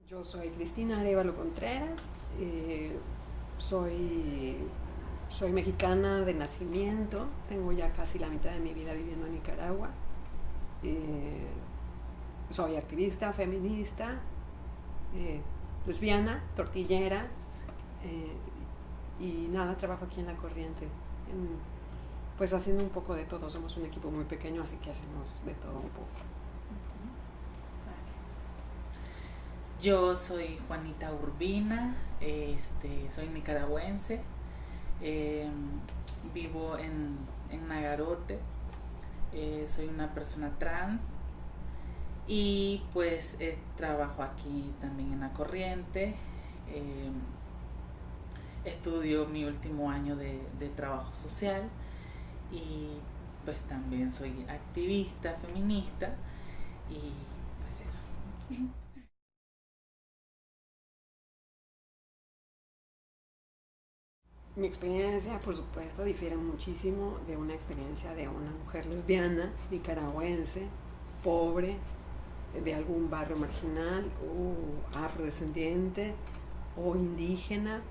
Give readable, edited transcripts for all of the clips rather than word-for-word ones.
Yo soy Cristina Arévalo Contreras, soy, soy mexicana de nacimiento, tengo ya casi la mitad de mi vida viviendo en Nicaragua. eh, Soy activista, feminista, eh, lesbiana, tortillera, eh, y nada, trabajo aquí en La Corriente, pues haciendo un poco de todo. Somos un equipo muy pequeño, así que hacemos de todo un poco. Yo soy Juanita Urbina, soy nicaragüense, eh, vivo en Nagarote, soy una persona trans y pues trabajo aquí también en La Corriente. eh, Estudio mi último año de trabajo social y pues también soy activista feminista y pues eso. Mi experiencia, por supuesto, difiere muchísimo de una experiencia de una mujer lesbiana, nicaragüense, pobre, de algún barrio marginal, o afrodescendiente, o indígena,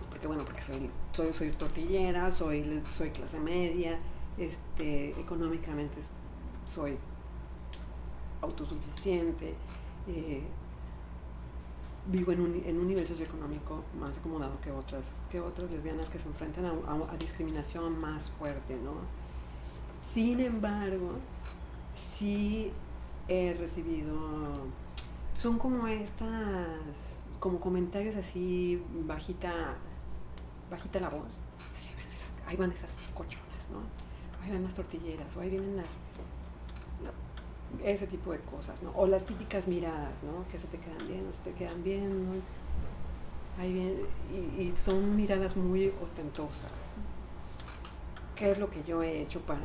porque bueno, porque soy tortillera, soy clase media, económicamente soy autosuficiente, eh, vivo en un nivel socioeconómico más acomodado que otras lesbianas que se enfrentan a discriminación más fuerte, ¿no? Sin embargo, sí he recibido, son como como comentarios así, bajita la voz. Ahí van esas cochonas, ¿no? Ahí van las tortilleras, o ahí vienen ese tipo de cosas, ¿no? O las típicas miradas, ¿no? Que se te quedan bien, no se te quedan bien, ¿no? Ahí viene, y son miradas muy ostentosas. ¿Qué es lo que yo he hecho para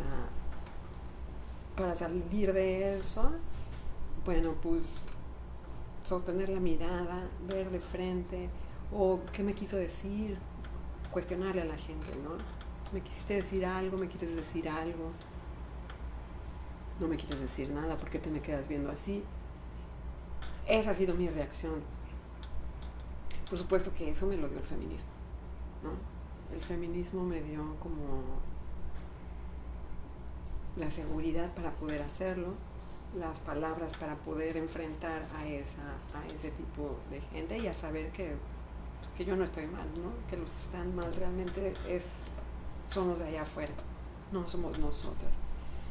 salir de eso? Bueno, pues sostener la mirada, ver de frente, o qué me quiso decir, cuestionarle a la gente, ¿no? ¿Me quisiste decir algo? ¿Me quieres decir algo? No me quieres decir nada, ¿por qué te me quedas viendo así? Esa ha sido mi reacción. Por supuesto que eso me lo dio el feminismo, ¿no? El feminismo me dio como la seguridad para poder hacerlo, las palabras para poder enfrentar a ese tipo de gente y a saber que yo no estoy mal, ¿no? Que los que están mal realmente son los de allá afuera, no somos nosotras.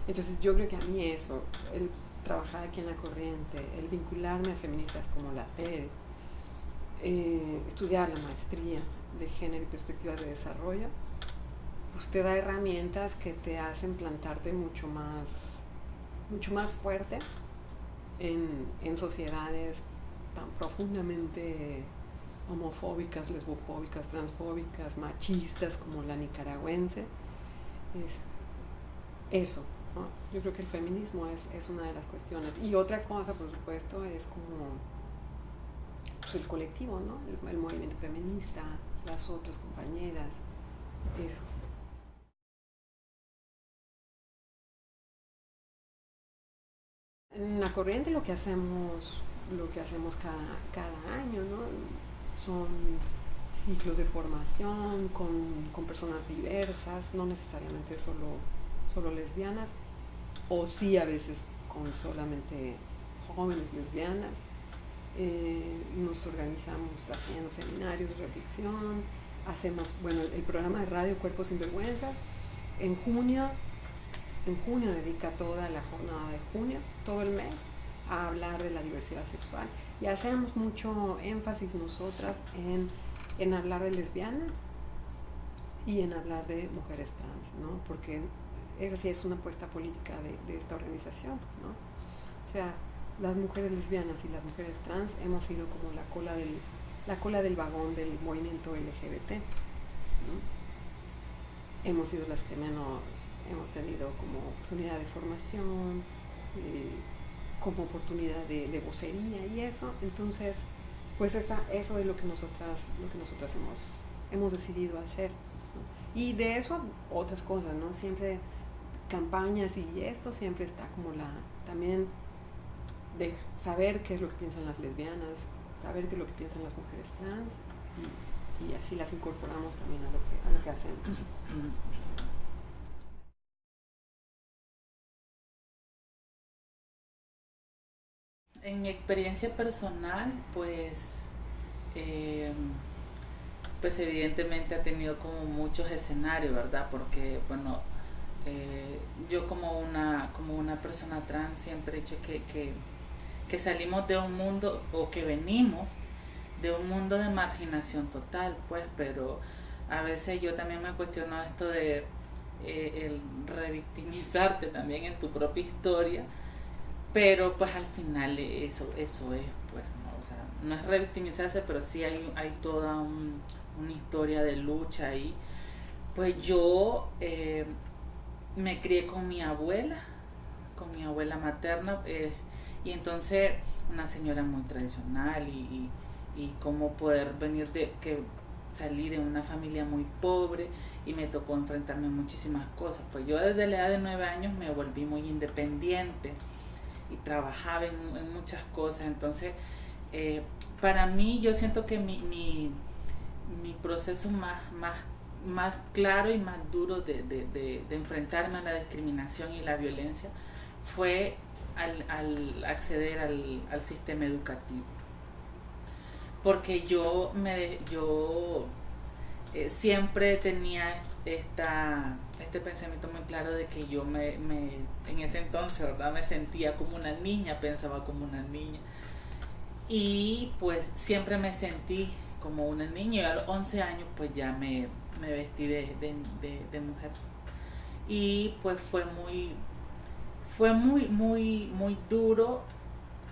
Entonces yo creo que a mí eso, el trabajar aquí en La Corriente, el vincularme a feministas como la TED, estudiar la maestría de género y perspectivas de desarrollo, pues te da herramientas que te hacen plantarte mucho más fuerte en sociedades tan profundamente homofóbicas, lesbofóbicas, transfóbicas, machistas como la nicaragüense. Eso, ¿no? Yo creo que el feminismo es una de las cuestiones. Y otra cosa, por supuesto, es como pues, el colectivo, ¿no? El movimiento feminista, las otras compañeras, eso. En La Corriente lo que hacemos cada año, ¿no? Son ciclos de formación con personas diversas, no necesariamente solo lesbianas, o sí a veces con solamente jóvenes lesbianas. Nos organizamos haciendo seminarios de reflexión, hacemos, bueno, el programa de radio Cuerpos sin Vergüenzas. En junio, en junio dedica toda la jornada de junio, todo el mes, a hablar de la diversidad sexual. Y hacemos mucho énfasis nosotras en hablar de lesbianas y en hablar de mujeres trans, ¿no? Porque esa sí es una apuesta política de esta organización, ¿no? O sea, las mujeres lesbianas y las mujeres trans hemos sido como la cola del vagón del movimiento LGBT, ¿no? Hemos sido las que menos hemos tenido como oportunidad de formación, como oportunidad de vocería y eso. Entonces, pues eso es lo que nosotras hemos decidido hacer, ¿no? Y de eso otras cosas, ¿no? Siempre campañas y esto siempre está como también de saber qué es lo que piensan las lesbianas, saber qué es lo que piensan las mujeres trans y así las incorporamos también a lo que hacemos. En mi experiencia personal, pues evidentemente ha tenido como muchos escenarios, ¿verdad? Porque, bueno, yo como una persona trans siempre he dicho que salimos de un mundo, o que venimos de un mundo de marginación total, pues, pero a veces yo también me cuestiono esto de el revictimizarte también en tu propia historia, pero pues al final eso es, pues, ¿no? O sea, no es revictimizarse, pero sí hay toda una historia de lucha ahí. Pues yo me crié con mi abuela materna, y entonces una señora muy tradicional y cómo poder venir salí de una familia muy pobre y me tocó enfrentarme a muchísimas cosas. Pues yo desde la edad de 9 años me volví muy independiente y trabajaba en muchas cosas. Entonces, para mí, yo siento que mi proceso más claro y más duro de enfrentarme a la discriminación y la violencia fue al acceder al sistema educativo. Porque yo siempre tenía este pensamiento muy claro de que yo en ese entonces, ¿verdad?, me sentía como una niña, pensaba como una niña, y pues siempre me sentí como una niña, y a los 11 años pues ya me vestí de mujer, y pues fue muy duro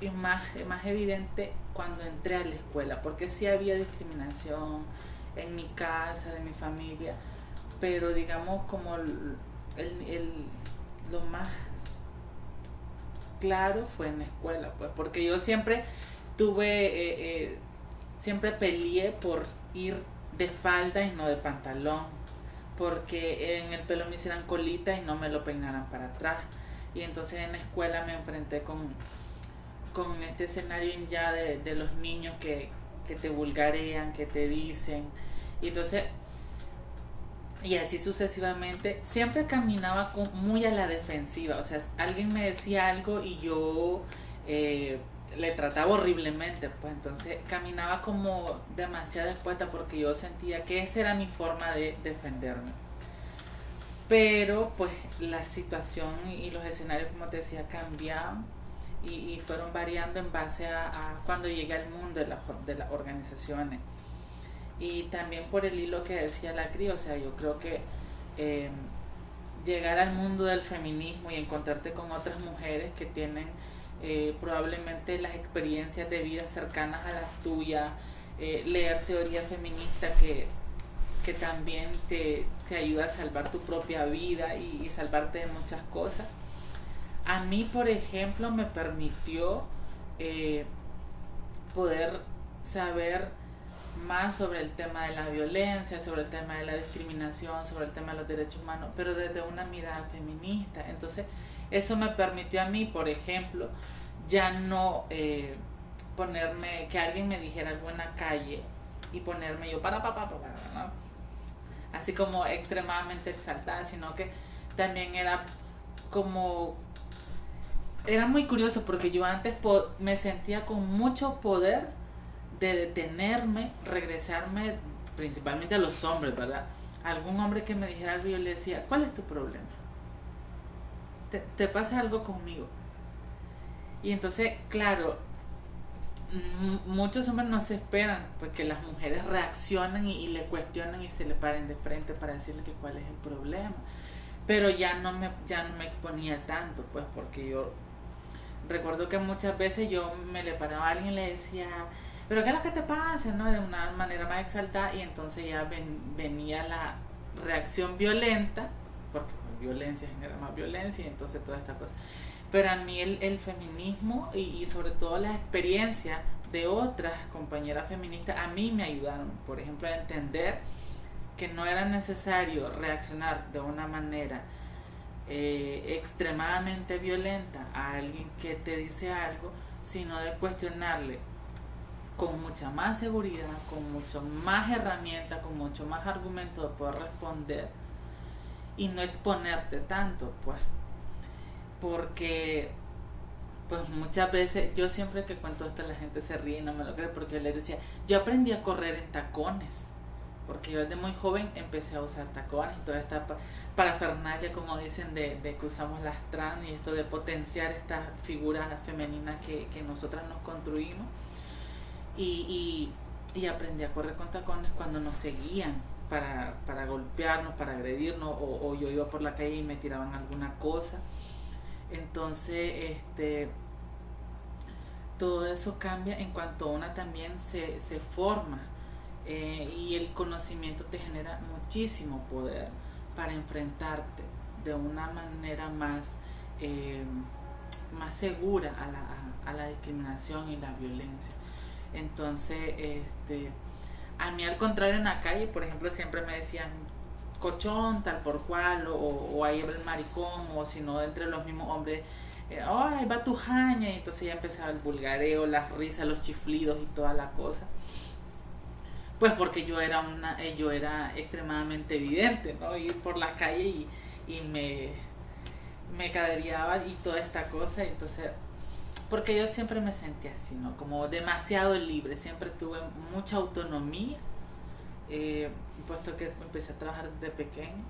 y más evidente cuando entré a la escuela, porque sí había discriminación en mi casa, de mi familia, pero digamos como lo más claro fue en la escuela, pues, porque yo siempre siempre peleé por ir de falda y no de pantalón, porque en el pelo me hicieran colita y no me lo peinaran para atrás, y entonces en la escuela me enfrenté con este escenario ya de los niños que te vulgarean, que te dicen, y entonces, y así sucesivamente, siempre caminaba muy a la defensiva. O sea, alguien me decía algo y yo le trataba horriblemente, pues entonces caminaba como demasiado expuesta, porque yo sentía que esa era mi forma de defenderme. Pero pues la situación y los escenarios, como te decía, cambiaban y fueron variando en base a cuando llegué al mundo de las organizaciones. Y también por el hilo que decía la CRI, o sea, yo creo que llegar al mundo del feminismo y encontrarte con otras mujeres que tienen probablemente las experiencias de vida cercanas a las tuyas, leer teoría feminista que también te ayuda a salvar tu propia vida y salvarte de muchas cosas. A mí, por ejemplo, me permitió poder saber más sobre el tema de la violencia, sobre el tema de la discriminación, sobre el tema de los derechos humanos, pero desde una mirada feminista. Entonces, eso me permitió a mí, por ejemplo, ya no ponerme, que alguien me dijera algo en la calle y ponerme yo ¿no? Así como extremadamente exaltada, sino que también era muy curioso, porque yo antes me sentía con mucho poder de detenerme, regresarme, principalmente a los hombres, ¿verdad? Algún hombre que me dijera algo, yo le decía, ¿cuál es tu problema? ¿Te pasa algo conmigo? Y entonces, claro, muchos hombres no se esperan porque las mujeres reaccionan y le cuestionan y se le paren de frente para decirle que cuál es el problema. Pero ya no me exponía tanto, pues, porque yo recuerdo que muchas veces yo me le paraba a alguien y le decía, ¿pero qué es lo que te pasa?, ¿no? De una manera más exaltada, y entonces ya venía la reacción violenta, porque violencia genera más violencia, y entonces toda esta cosa. Pero a mí el feminismo y sobre todo las experiencias de otras compañeras feministas a mí me ayudaron, por ejemplo, a entender que no era necesario reaccionar de una manera extremadamente violenta a alguien que te dice algo, sino de cuestionarle con mucha más seguridad, con mucho más herramientas, con mucho más argumentos de poder responder y no exponerte tanto, pues, porque pues muchas veces, yo siempre que cuento esto la gente se ríe y no me lo cree, porque yo les decía, yo aprendí a correr en tacones, porque yo desde muy joven empecé a usar tacones y toda esta parafernalia, como dicen, de que usamos las trans y esto de potenciar estas figuras femeninas que nosotras nos construimos. Y aprendí a correr con tacones cuando nos seguían para golpearnos, para agredirnos, o yo iba por la calle y me tiraban alguna cosa. Entonces, todo eso cambia en cuanto una también se forma, y el conocimiento te genera muchísimo poder para enfrentarte de una manera más segura a la discriminación y la violencia. Entonces, a mí al contrario en la calle, por ejemplo, siempre me decían cochón, tal por cual, o ahí va el maricón, o si no, entre los mismos hombres, ahí va tu jaña, y entonces ya empezaba el vulgareo, las risas, los chiflidos y toda la cosa. Pues porque yo era extremadamente evidente, ¿no? Ir por la calle y me cadereaba y toda esta cosa, entonces, porque yo siempre me sentí así, ¿no? Como demasiado libre, siempre tuve mucha autonomía, puesto que empecé a trabajar desde pequeño,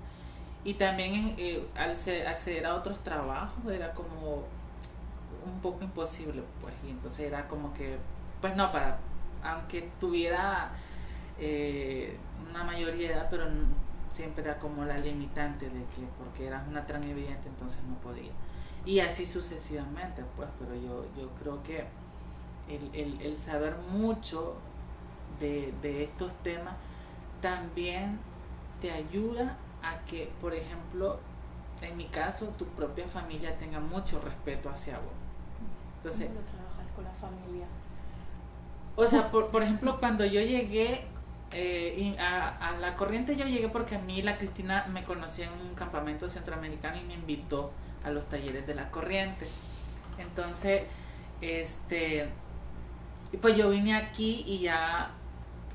y también al acceder a otros trabajos era como un poco imposible, pues, y entonces era como que, pues no, aunque tuviera una mayoría de edad, pero siempre era como la limitante de que porque eras una trans evidente entonces no podía, y así sucesivamente, pues. Pero yo creo que el saber mucho de estos temas también te ayuda a que, por ejemplo, en mi caso, tu propia familia tenga mucho respeto hacia vos. Entonces, ¿cómo trabajas con la familia? O sea, por ejemplo, cuando yo llegué a La Corriente, yo llegué porque a mí la Cristina me conocía en un campamento centroamericano y me invitó a los talleres de La Corriente. Entonces, pues yo vine aquí y ya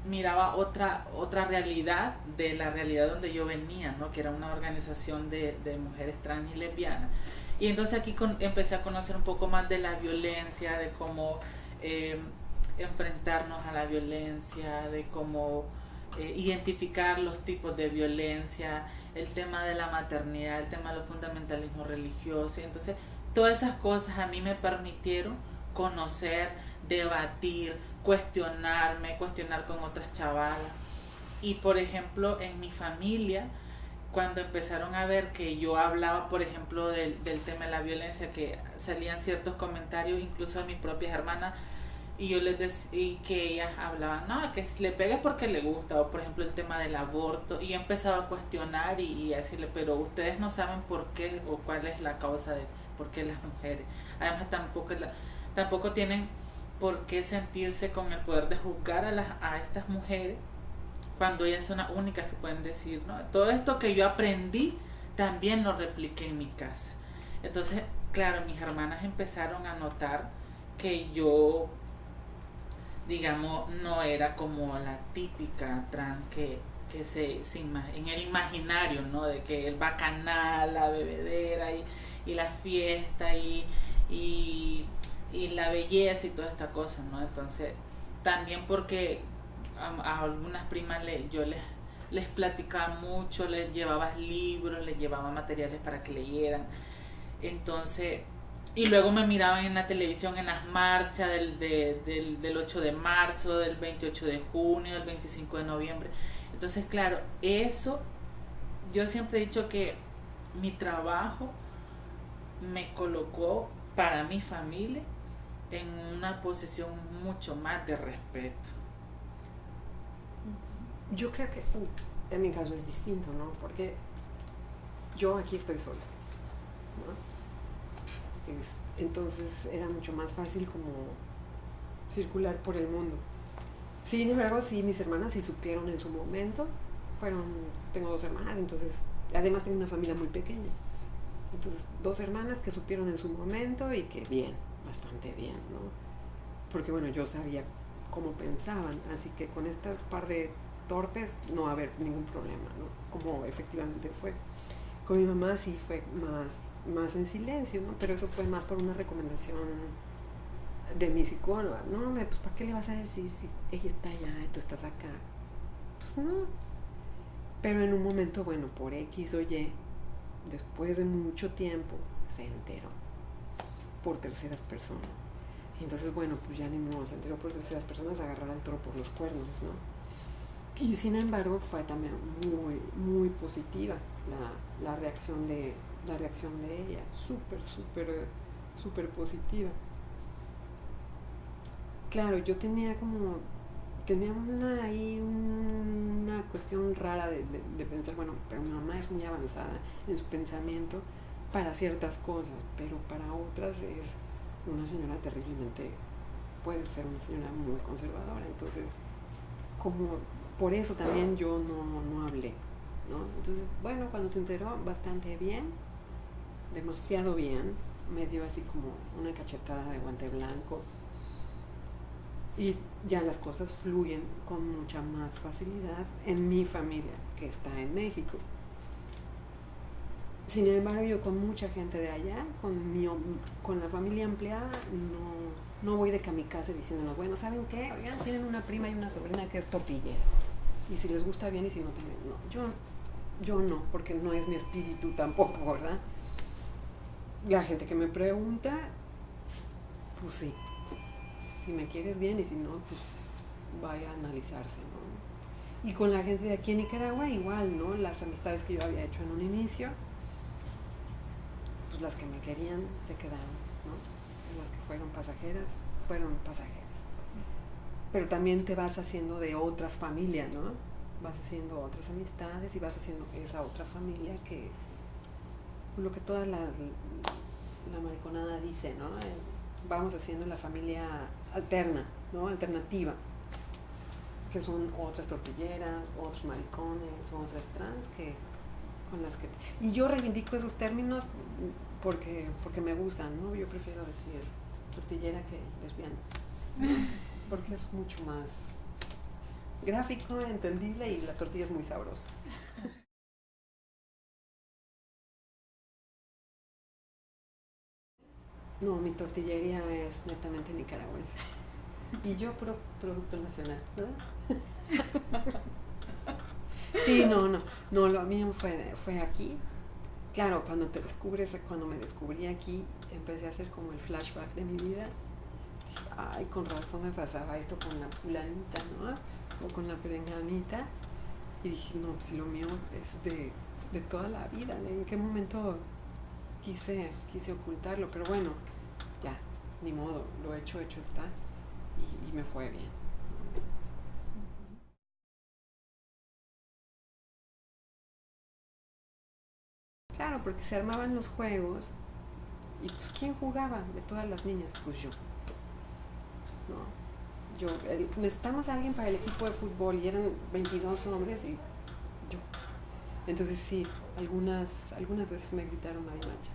miraba otra realidad de la realidad donde yo venía, ¿no? Que era una organización de mujeres trans y lesbianas. Y entonces aquí empecé a conocer un poco más de la violencia, de cómo enfrentarnos a la violencia, de cómo identificar los tipos de violencia, el tema de la maternidad, el tema del fundamentalismo religioso. Entonces, todas esas cosas a mí me permitieron conocer, debatir, cuestionar con otras chavalas. Y por ejemplo, en mi familia, cuando empezaron a ver que yo hablaba, por ejemplo, del tema de la violencia, que salían ciertos comentarios, incluso a mis propias hermanas, y yo les decía que ellas hablaban, no, que le pegue porque le gusta, o por ejemplo el tema del aborto, y yo empezaba a cuestionar y a decirle, pero ustedes no saben por qué o cuál es la causa de por qué las mujeres, además tampoco tienen por qué sentirse con el poder de juzgar a estas mujeres cuando ellas son las únicas que pueden decir, ¿no? Todo esto que yo aprendí también lo repliqué en mi casa. Entonces, claro, mis hermanas empezaron a notar que yo, digamos, no era como la típica trans que en el imaginario, ¿no? De que el bacanal, la bebedera y la fiesta y la belleza y toda esta cosa, ¿no? Entonces, también porque a algunas primas yo les platicaba mucho, les llevaba libros, les llevaba materiales para que leyeran. Entonces, y luego me miraban en la televisión en las marchas del 8 de marzo, del 28 de junio, del 25 de noviembre. Entonces, claro, eso, yo siempre he dicho que mi trabajo me colocó para mi familia en una posición mucho más de respeto. Yo creo que en mi caso es distinto, ¿no? Porque yo aquí estoy sola, ¿no? Entonces era mucho más fácil como circular por el mundo. Sin embargo, sí, mis hermanas sí supieron en su momento. Tengo 2 hermanas, entonces, además tengo una familia muy pequeña. Entonces, 2 hermanas que supieron en su momento y que bien, bastante bien, ¿no? Porque bueno, yo sabía como pensaban, así que con este par de torpes no va a haber ningún problema, ¿no? Como efectivamente fue. Con mi mamá sí fue más en silencio, ¿no? Pero eso fue más por una recomendación de mi psicóloga. No, pues ¿para qué le vas a decir si ella está allá y tú estás acá? Pues no. Pero en un momento, bueno, por X o Y, después de mucho tiempo, se enteró por terceras personas. Y entonces, bueno, pues ya ni modo, se enteró por terceras personas, agarrar al toro por los cuernos, ¿no? Y sin embargo fue también muy positiva la reacción de ella, súper positiva. Claro, yo tenía una cuestión rara de pensar, bueno, pero mi mamá es muy avanzada en su pensamiento para ciertas cosas, pero para otras es una señora terriblemente, puede ser una señora muy conservadora. Entonces, como por eso también yo no hablé, ¿no? Entonces, bueno, cuando se enteró, bastante bien, demasiado bien, me dio así como una cachetada de guante blanco y ya las cosas fluyen con mucha más facilidad en mi familia, que está en México. Sin embargo, yo con mucha gente de allá, con la familia ampliada, no voy de kamikaze diciéndonos, bueno, ¿saben qué? Oigan, tienen una prima y una sobrina que es tortillera. Y si les gusta bien y si no también. No, yo no, porque no es mi espíritu tampoco, ¿verdad? La gente que me pregunta, pues sí. Si me quieres bien y si no, pues vaya a analizarse, ¿no? Y con la gente de aquí en Nicaragua igual, ¿no? Las amistades que yo había hecho en un inicio, pues las que me querían se quedaron, ¿no? Las que fueron pasajeras. Pero también te vas haciendo de otra familia, ¿no? Vas haciendo otras amistades y vas haciendo esa otra familia que lo que toda la mariconada dice, ¿no? Vamos haciendo la familia alterna, ¿no? Alternativa, que son otras tortilleras, otros maricones, otras trans con las que... Y yo reivindico esos términos porque me gustan, ¿no? Yo prefiero decir tortillera que lesbiana, ¿no? Porque es mucho más gráfico, entendible y la tortilla es muy sabrosa. No, mi tortillería es netamente nicaragüense. Y yo producto nacional, ¿verdad? Sí, no, lo mío fue aquí. Claro, cuando me descubrí aquí, empecé a hacer como el flashback de mi vida. Dije, ay, con razón me pasaba esto con la fulanita, ¿no? O con la perenganita. Y dije, no, pues lo mío es de toda la vida. ¿En qué momento quise ocultarlo? Pero bueno, ya, ni modo, lo hecho está. Y me fue bien. Claro, porque se armaban los juegos y pues ¿quién jugaba de todas las niñas? Pues yo, ¿no? Necesitamos a alguien para el equipo de fútbol y eran 22 hombres y yo. Entonces sí, algunas veces me gritaron marimacha.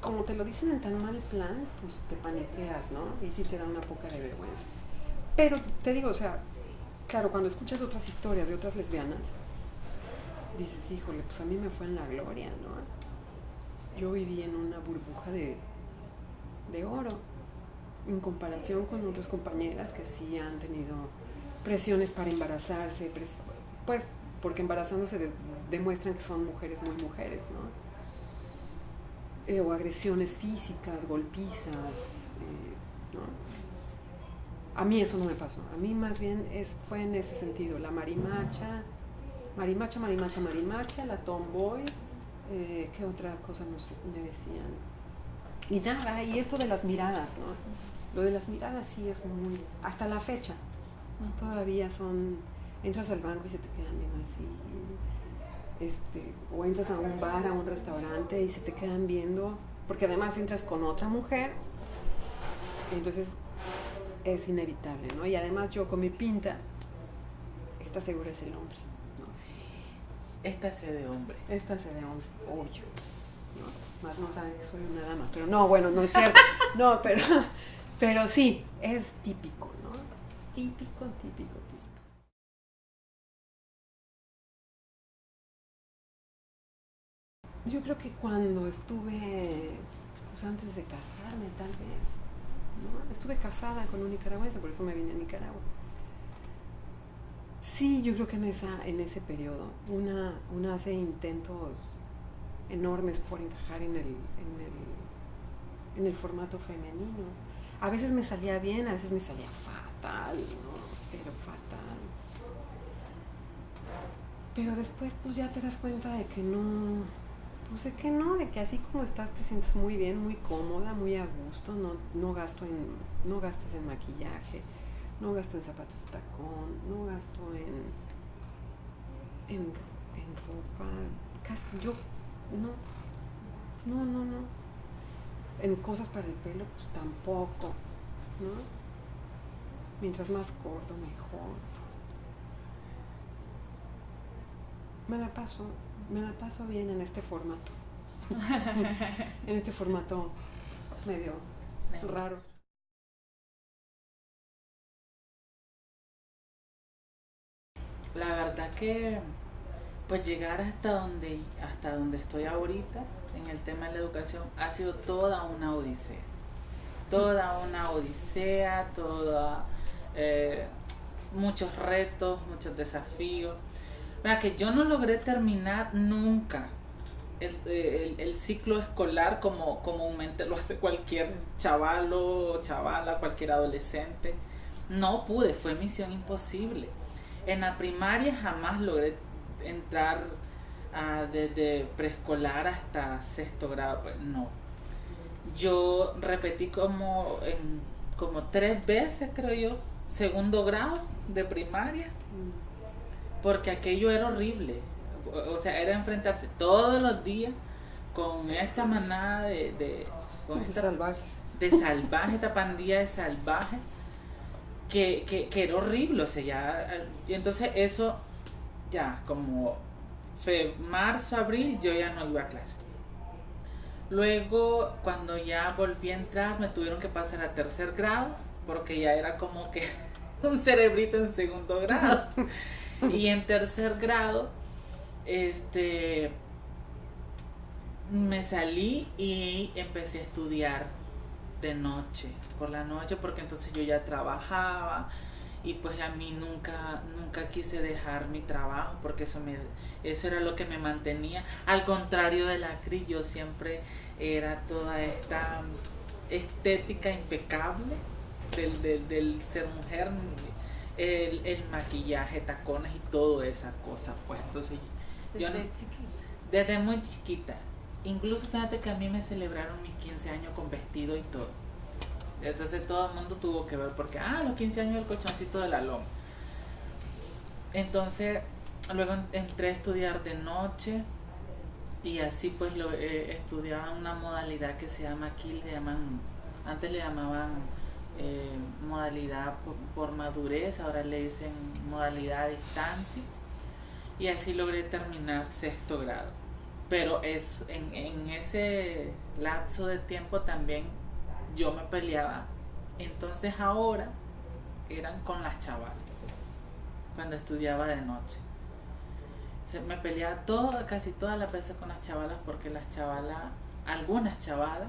Como te lo dicen en tan mal plan, pues te paniqueas, ¿no? Y sí te da una poca de vergüenza. Pero te digo, o sea, claro, cuando escuchas otras historias de otras lesbianas, dices, híjole, pues a mí me fue en la gloria, ¿no? Yo viví en una burbuja de oro, en comparación con otras compañeras que sí han tenido presiones para embarazarse, pues porque embarazándose demuestran que son mujeres muy mujeres, ¿no? O agresiones físicas, golpizas, ¿no? A mí eso no me pasó, a mí más bien fue en ese sentido, la marimacha, la tomboy, ¿qué otra cosa me decían? Y nada, y esto de las miradas, ¿no? Lo de las miradas sí es muy, hasta la fecha, todavía entras al banco y se te quedan viendo así, o entras a un bar, a un restaurante y se te quedan viendo, porque además entras con otra mujer, entonces es inevitable, ¿no? Y además yo con mi pinta, esta segura es el hombre, ¿no? Esta sé de hombre, obvio, ¿no? Más no saben que soy una dama, pero no, bueno, no es cierto, no, pero sí, es típico, ¿no? típico. Yo creo que cuando estuve, pues antes de casarme tal vez, ¿no? Estuve casada con un nicaragüense, por eso me vine a Nicaragua. Sí, yo creo que en ese periodo una hace intentos enormes por encajar en el formato femenino. A veces me salía bien, a veces me salía fatal, ¿no? Pero fatal. Pero después pues ya te das cuenta de que no, pues de que no, de que así como estás te sientes muy bien, muy cómoda, muy a gusto, no gastas en maquillaje, no gasto en zapatos de tacón, no gasto en ropa, casi yo, no. En cosas para el pelo, pues tampoco, ¿no? Mientras más corto, mejor. Me la paso bien en este formato. En este formato medio raro. La verdad que pues llegar hasta donde estoy ahorita en el tema de la educación ha sido toda una odisea. Muchos retos, muchos desafíos. Para que yo no logré terminar nunca el ciclo escolar como comúnmente lo hace cualquier chavalo, chavala, cualquier adolescente. No pude, fue misión imposible. En la primaria jamás logré entrar desde preescolar hasta sexto grado, pues no. Yo repetí como 3 veces, creo yo, segundo grado de primaria, porque aquello era horrible. O sea, era enfrentarse todos los días con esta manada de salvajes. De salvajes, esta pandilla de salvajes, que era horrible. O sea, ya, y entonces eso, ya como marzo, abril, yo ya no iba a clase. Luego, cuando ya volví a entrar, me tuvieron que pasar a tercer grado, porque ya era como que un cerebrito en segundo grado. Y en tercer grado, me salí y empecé a estudiar de noche, por la noche, porque entonces yo ya trabajaba y pues a mí nunca quise dejar mi trabajo, porque eso era lo que me mantenía. Al contrario de la Cris, yo siempre era toda esta estética impecable del ser mujer, el maquillaje, tacones y toda esa cosa, pues entonces desde muy chiquita. Incluso fíjate que a mí me celebraron mis 15 años con vestido y todo. Entonces todo el mundo tuvo que ver porque, los 15 años el colchoncito de la loma. Entonces luego entré a estudiar de noche y así pues estudiaba una modalidad que se llama aquí, antes le llamaban modalidad por madurez, ahora le dicen modalidad a distancia, y así logré terminar sexto grado. Pero en ese lapso de tiempo también yo me peleaba. Entonces ahora eran con las chavalas, cuando estudiaba de noche. Me peleaba casi todas las veces con las chavalas, porque algunas chavalas,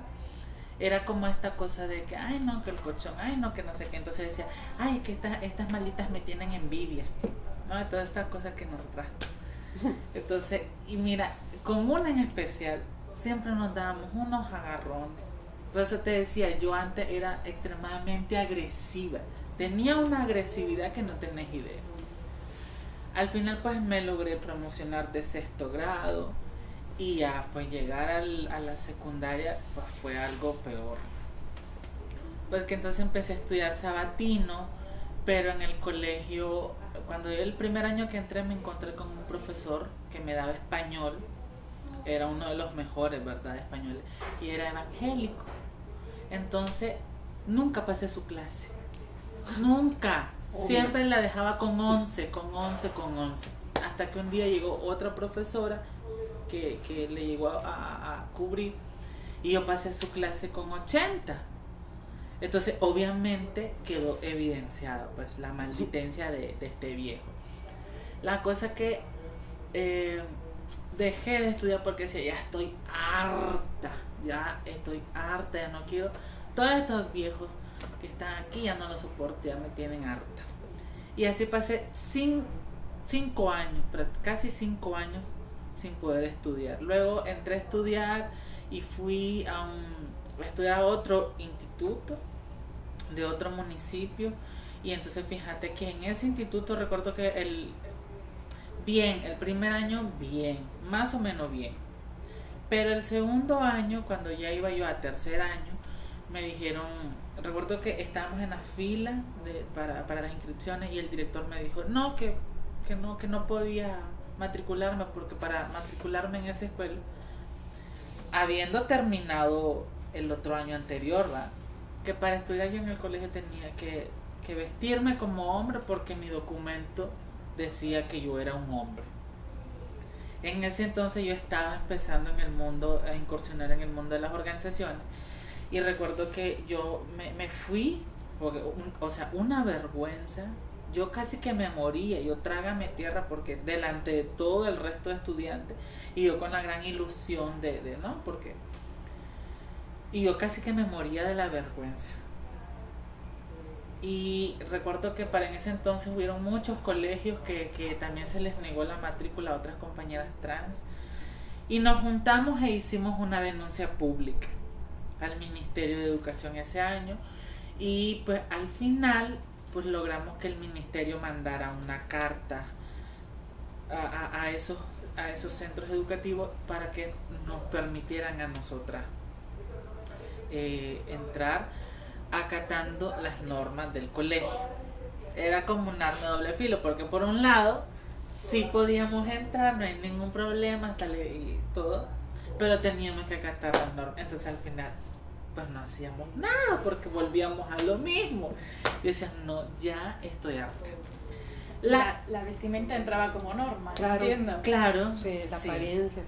era como esta cosa de que, ay no, que el colchón, ay no, que no sé qué. Entonces decía, ay, que estas malitas me tienen envidia, ¿no? De todas estas cosas que nosotras. Entonces, y mira, con una en especial, siempre nos dábamos unos agarrones. Por eso te decía, yo antes era extremadamente agresiva. Tenía una agresividad que no tenés idea. Al final pues me logré promocionar de sexto grado, y ya pues llegar a la secundaria pues fue algo peor. Porque entonces empecé a estudiar sabatino, pero en el colegio, cuando yo el primer año que entré, me encontré con un profesor que me daba español. Era uno de los mejores, ¿verdad?, de español, y era evangélico. Entonces nunca pasé su clase, nunca. Siempre la dejaba con 11, hasta que un día llegó otra profesora que le llegó a cubrir, y yo pasé su clase con 80. Entonces, obviamente quedó evidenciada pues la malditencia de este viejo. La cosa que dejé de estudiar porque decía, ya estoy harta, ya no quiero. Todos estos viejos que están aquí ya no los soporto, ya me tienen harta. Y así pasé 5 años, casi 5 años sin poder estudiar. Luego entré a estudiar y fui a estudiar a otro instituto de otro municipio. Y entonces fíjate que en ese instituto recuerdo que el primer año bien, más o menos bien. Pero el segundo año, cuando ya iba yo a tercer año, me dijeron, recuerdo que estábamos en la fila para las inscripciones y el director me dijo, no, que no podía matricularme porque para matricularme en esa escuela, habiendo terminado el otro año anterior, ¿va? Que para estudiar yo en el colegio tenía que vestirme como hombre porque mi documento decía que yo era un hombre. En ese entonces yo estaba empezando a incursionar en el mundo de las organizaciones y recuerdo que yo me fui, porque, una vergüenza, yo casi que me moría, yo trágame tierra porque delante de todo el resto de estudiantes y yo con la gran ilusión ¿no? Porque y yo casi que me moría de la vergüenza. Y recuerdo que para en ese entonces hubieron muchos colegios que también se les negó la matrícula a otras compañeras trans. Y nos juntamos e hicimos una denuncia pública al Ministerio de Educación ese año. Y pues al final pues logramos que el ministerio mandara una carta a esos centros educativos para que nos permitieran a nosotras entrar acatando las normas del colegio. Era como un arma de doble filo, porque por un lado sí podíamos entrar, no hay ningún problema, y todo, pero teníamos que acatar las normas. Entonces al final pues no hacíamos nada porque volvíamos a lo mismo. Y decían, no, ya estoy harta. La vestimenta entraba como norma, claro, entiendo. Claro, sí, la apariencia.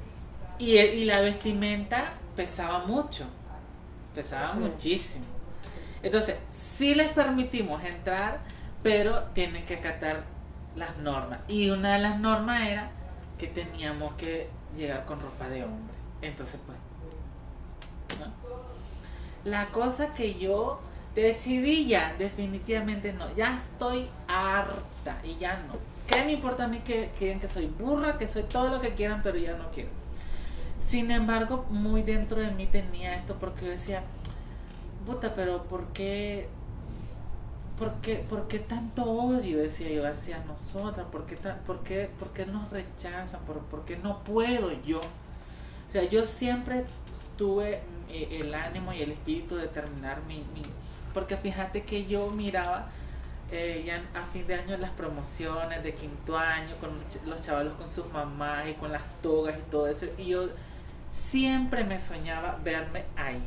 Y la vestimenta pesaba mucho, muchísimo. Entonces, sí les permitimos entrar, pero tienen que acatar las normas. Y una de las normas era que teníamos que llegar con ropa de hombre. Entonces, pues, ¿no? La cosa que yo decidí ya, definitivamente no. Ya estoy harta y ya no. ¿Qué me importa a mí que digan que soy burra, que soy todo lo que quieran, pero ya no quiero? Sin embargo, muy dentro de mí tenía esto porque yo decía, puta, pero ¿por qué tanto odio? Decía yo hacia nosotras, ¿por qué nos rechazan? ¿Por qué no puedo yo? O sea, yo siempre tuve el ánimo y el espíritu de terminar porque fíjate que yo miraba ya a fin de año las promociones de quinto año con los chavalos con sus mamás y con las togas y todo eso, y yo siempre me soñaba verme ahí.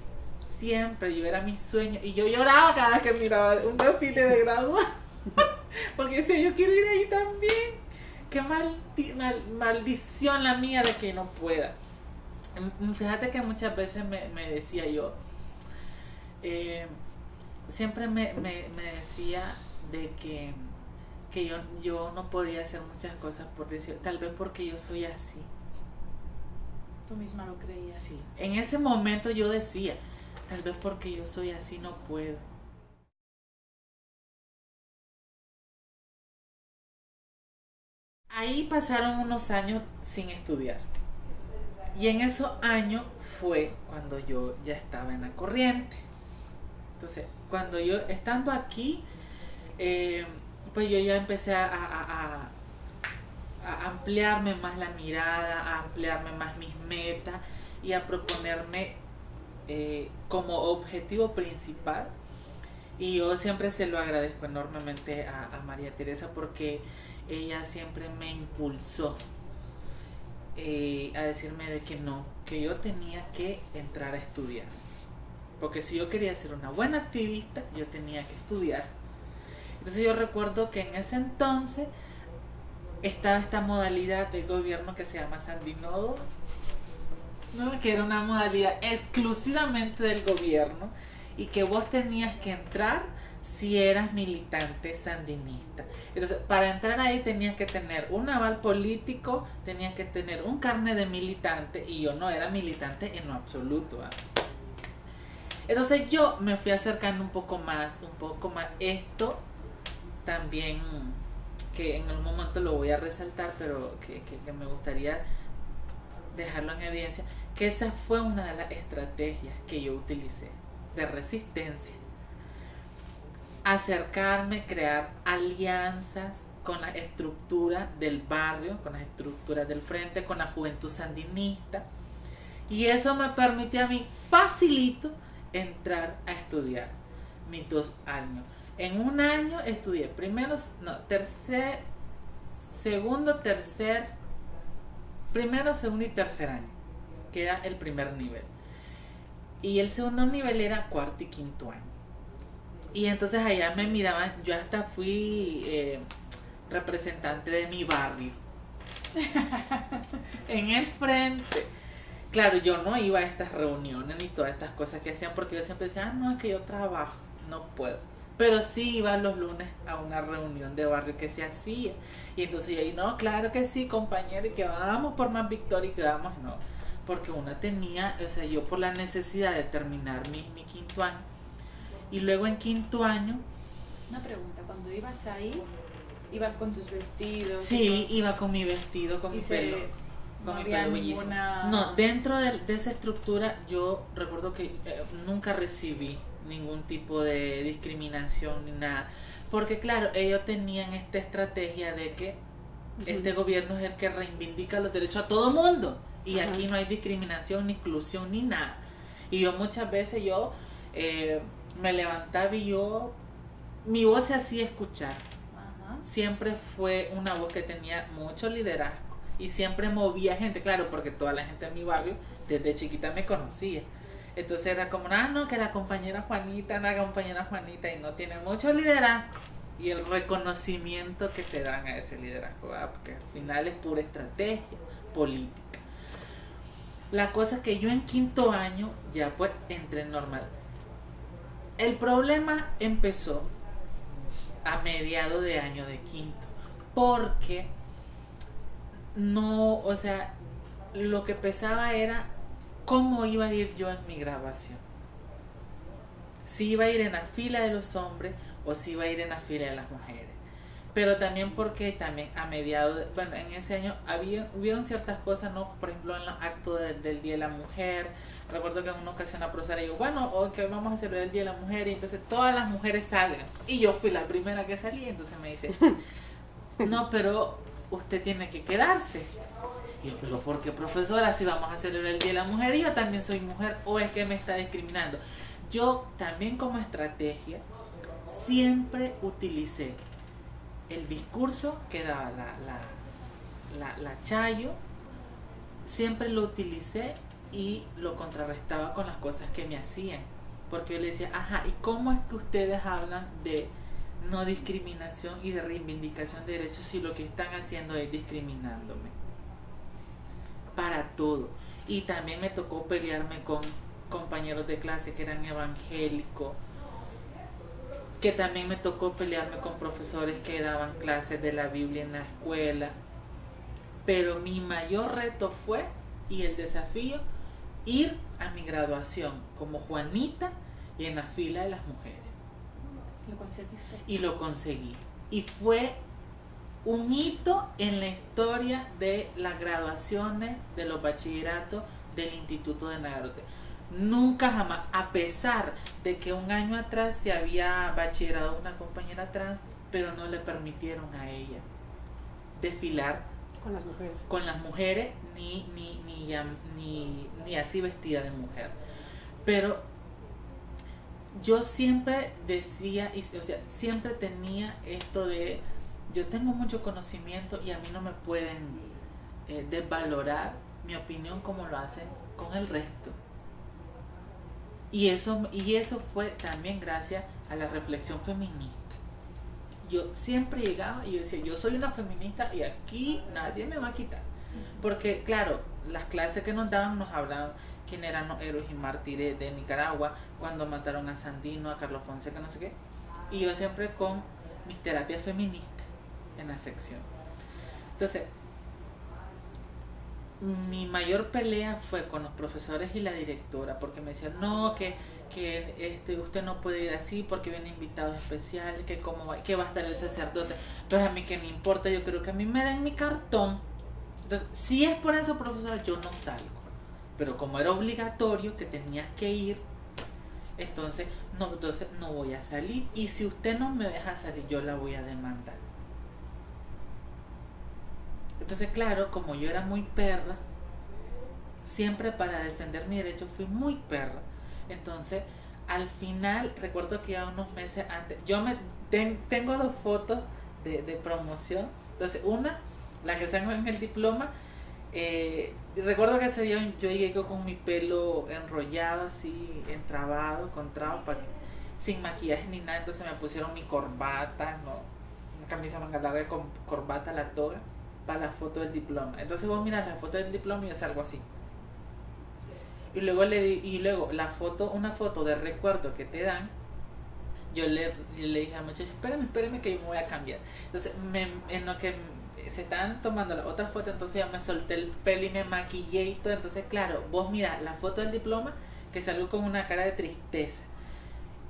Siempre, yo era mi sueño y yo lloraba cada vez que miraba un desfile de graduación porque decía, yo quiero ir ahí también. Qué maldición la mía de que no pueda. Fíjate que muchas veces me decía yo, siempre me decía de que yo no podía hacer muchas cosas por decir, tal vez porque yo soy así. Tú misma lo creías. Sí. En ese momento yo decía, tal vez porque yo soy así no puedo. Ahí pasaron unos años sin estudiar. Y en esos años fue cuando yo ya estaba en la corriente. Entonces, cuando yo, estando aquí, pues yo ya empecé a ampliarme más la mirada, a ampliarme más mis metas y a proponerme como objetivo principal. Y yo siempre se lo agradezco enormemente a María Teresa porque ella siempre me impulsó a decirme de que no, que yo tenía que entrar a estudiar, porque si yo quería ser una buena activista yo tenía que estudiar. Entonces yo recuerdo que en ese entonces estaba esta modalidad de gobierno que se llama Sandinodo, ¿no? Que era una modalidad exclusivamente del gobierno, y que vos tenías que entrar si eras militante sandinista. Entonces, para entrar ahí tenías que tener un aval político, tenías que tener un carnet de militante, y yo no era militante en lo absoluto, ¿eh? Entonces yo me fui acercando un poco más. Esto también, que en algún momento lo voy a resaltar, pero que me gustaría dejarlo en evidencia, que esa fue una de las estrategias que yo utilicé de resistencia. Acercarme, crear alianzas con las estructuras del barrio, con las estructuras del frente, con la juventud sandinista, y eso me permitió a mí facilito entrar a estudiar mis 2 años. En un año estudié primero, segundo y tercer año, que era el primer nivel, y el segundo nivel era cuarto y quinto año. Y entonces allá me miraban, yo hasta fui representante de mi barrio en el frente. Claro, yo no iba a estas reuniones ni todas estas cosas que hacían, porque yo siempre decía, no, es que yo trabajo, no puedo. Pero sí iba los lunes a una reunión de barrio que se hacía. Y entonces yo ahí, no, claro que sí, compañero, y que vamos por más victoria, y que vamos, no. Porque uno tenía, o sea, yo por la necesidad de terminar mi quinto año. Y luego en quinto año... Una pregunta, cuando ibas ahí, ¿ibas con tus vestidos? Sí, iba con mi vestido, con mi pelo. No había ninguna... No, dentro de esa estructura yo recuerdo que nunca recibí ningún tipo de discriminación ni nada, porque claro, ellos tenían esta estrategia de que este gobierno es el que reivindica los derechos a todo mundo, y aquí no hay discriminación ni exclusión ni nada. Y yo muchas veces me levantaba y mi voz se hacía escuchar. Siempre fue una voz que tenía mucho liderazgo y siempre movía gente, claro, porque toda la gente en mi barrio desde chiquita me conocía. Entonces era como, no, que la compañera Juanita, y no tiene mucho liderazgo. Y el reconocimiento que te dan a ese liderazgo, ¿verdad? Porque al final es pura estrategia política. La cosa es que yo en quinto año ya pues entré normal. El problema empezó a mediados de año de quinto, porque no, o sea, lo que pesaba era cómo iba a ir yo en mi graduación. Si iba a ir en la fila de los hombres o si iba a ir en la fila de las mujeres. Pero también porque también a mediados, en ese año hubieron ciertas cosas, ¿no? Por ejemplo, en los actos del Día de la Mujer. Recuerdo que en una ocasión la profesora dijo, hoy que vamos a celebrar el Día de la Mujer, y entonces todas las mujeres salgan. Y yo fui la primera que salí, entonces me dice, no, pero usted tiene que quedarse. Y yo, pero ¿por qué, profesora? Si vamos a celebrar el Día de la Mujer y yo también soy mujer, ¿o es que me está discriminando? Yo también como estrategia siempre utilicé el discurso que daba la Chayo, siempre lo utilicé y lo contrarrestaba con las cosas que me hacían, porque yo le decía, ¿y cómo es que ustedes hablan de no discriminación y de reivindicación de derechos si lo que están haciendo es discriminándome? Para todo. Y también me tocó pelearme con compañeros de clase que eran evangélicos, que también me tocó pelearme con profesores que daban clases de la Biblia en la escuela. Pero mi mayor reto fue, y el desafío, ir a mi graduación como Juanita y en la fila de las mujeres. ¿Lo conseguiste? Y lo conseguí. Y fue un hito en la historia de las graduaciones de los bachilleratos del Instituto de Nagarote. Nunca jamás, a pesar de que un año atrás se había bachillerado una compañera trans, pero no le permitieron a ella desfilar con las mujeres ni así vestida de mujer. Pero yo siempre decía, siempre tenía esto de, yo tengo mucho conocimiento y a mí no me pueden desvalorar mi opinión como lo hacen con el resto. Y eso fue también gracias a la reflexión feminista. Yo siempre llegaba y yo decía, yo soy una feminista y aquí nadie me va a quitar. Porque claro, las clases que nos daban nos hablaban quién eran los héroes y mártires de Nicaragua, cuando mataron a Sandino, a Carlos Fonseca, no sé qué. Y yo siempre con mis terapias feministas en la sección. Entonces, mi mayor pelea fue con los profesores y la directora, porque me decían, no, que usted no puede ir así porque viene invitado especial, que que va a estar el sacerdote. Pero a mí que me importa, yo creo que a mí me den mi cartón. Entonces, si es por eso, profesora, yo no salgo. Pero como era obligatorio que tenías que ir, entonces no voy a salir. Y si usted no me deja salir, yo la voy a demandar. Entonces, claro, como yo era muy perra, siempre para defender mi derecho fui muy perra. Entonces, al final, recuerdo que ya unos meses antes, tengo 2 fotos de promoción. Entonces, una, la que salgo en el diploma, recuerdo que ese día yo llegué con mi pelo enrollado, así, entrabado, con trampa, sin maquillaje ni nada. Entonces me pusieron mi corbata, ¿no? Una camisa manga larga con corbata, la toga, para la foto del diploma. Entonces vos miras la foto del diploma y yo salgo así. Y luego una foto de recuerdo que te dan. Yo le dije a la muchacha, espérame que yo me voy a cambiar. Entonces en lo que se estaban tomando la otra foto, entonces ya me solté el pelo y me maquillé y todo. Entonces claro, vos mirás la foto del diploma, que salgo con una cara de tristeza,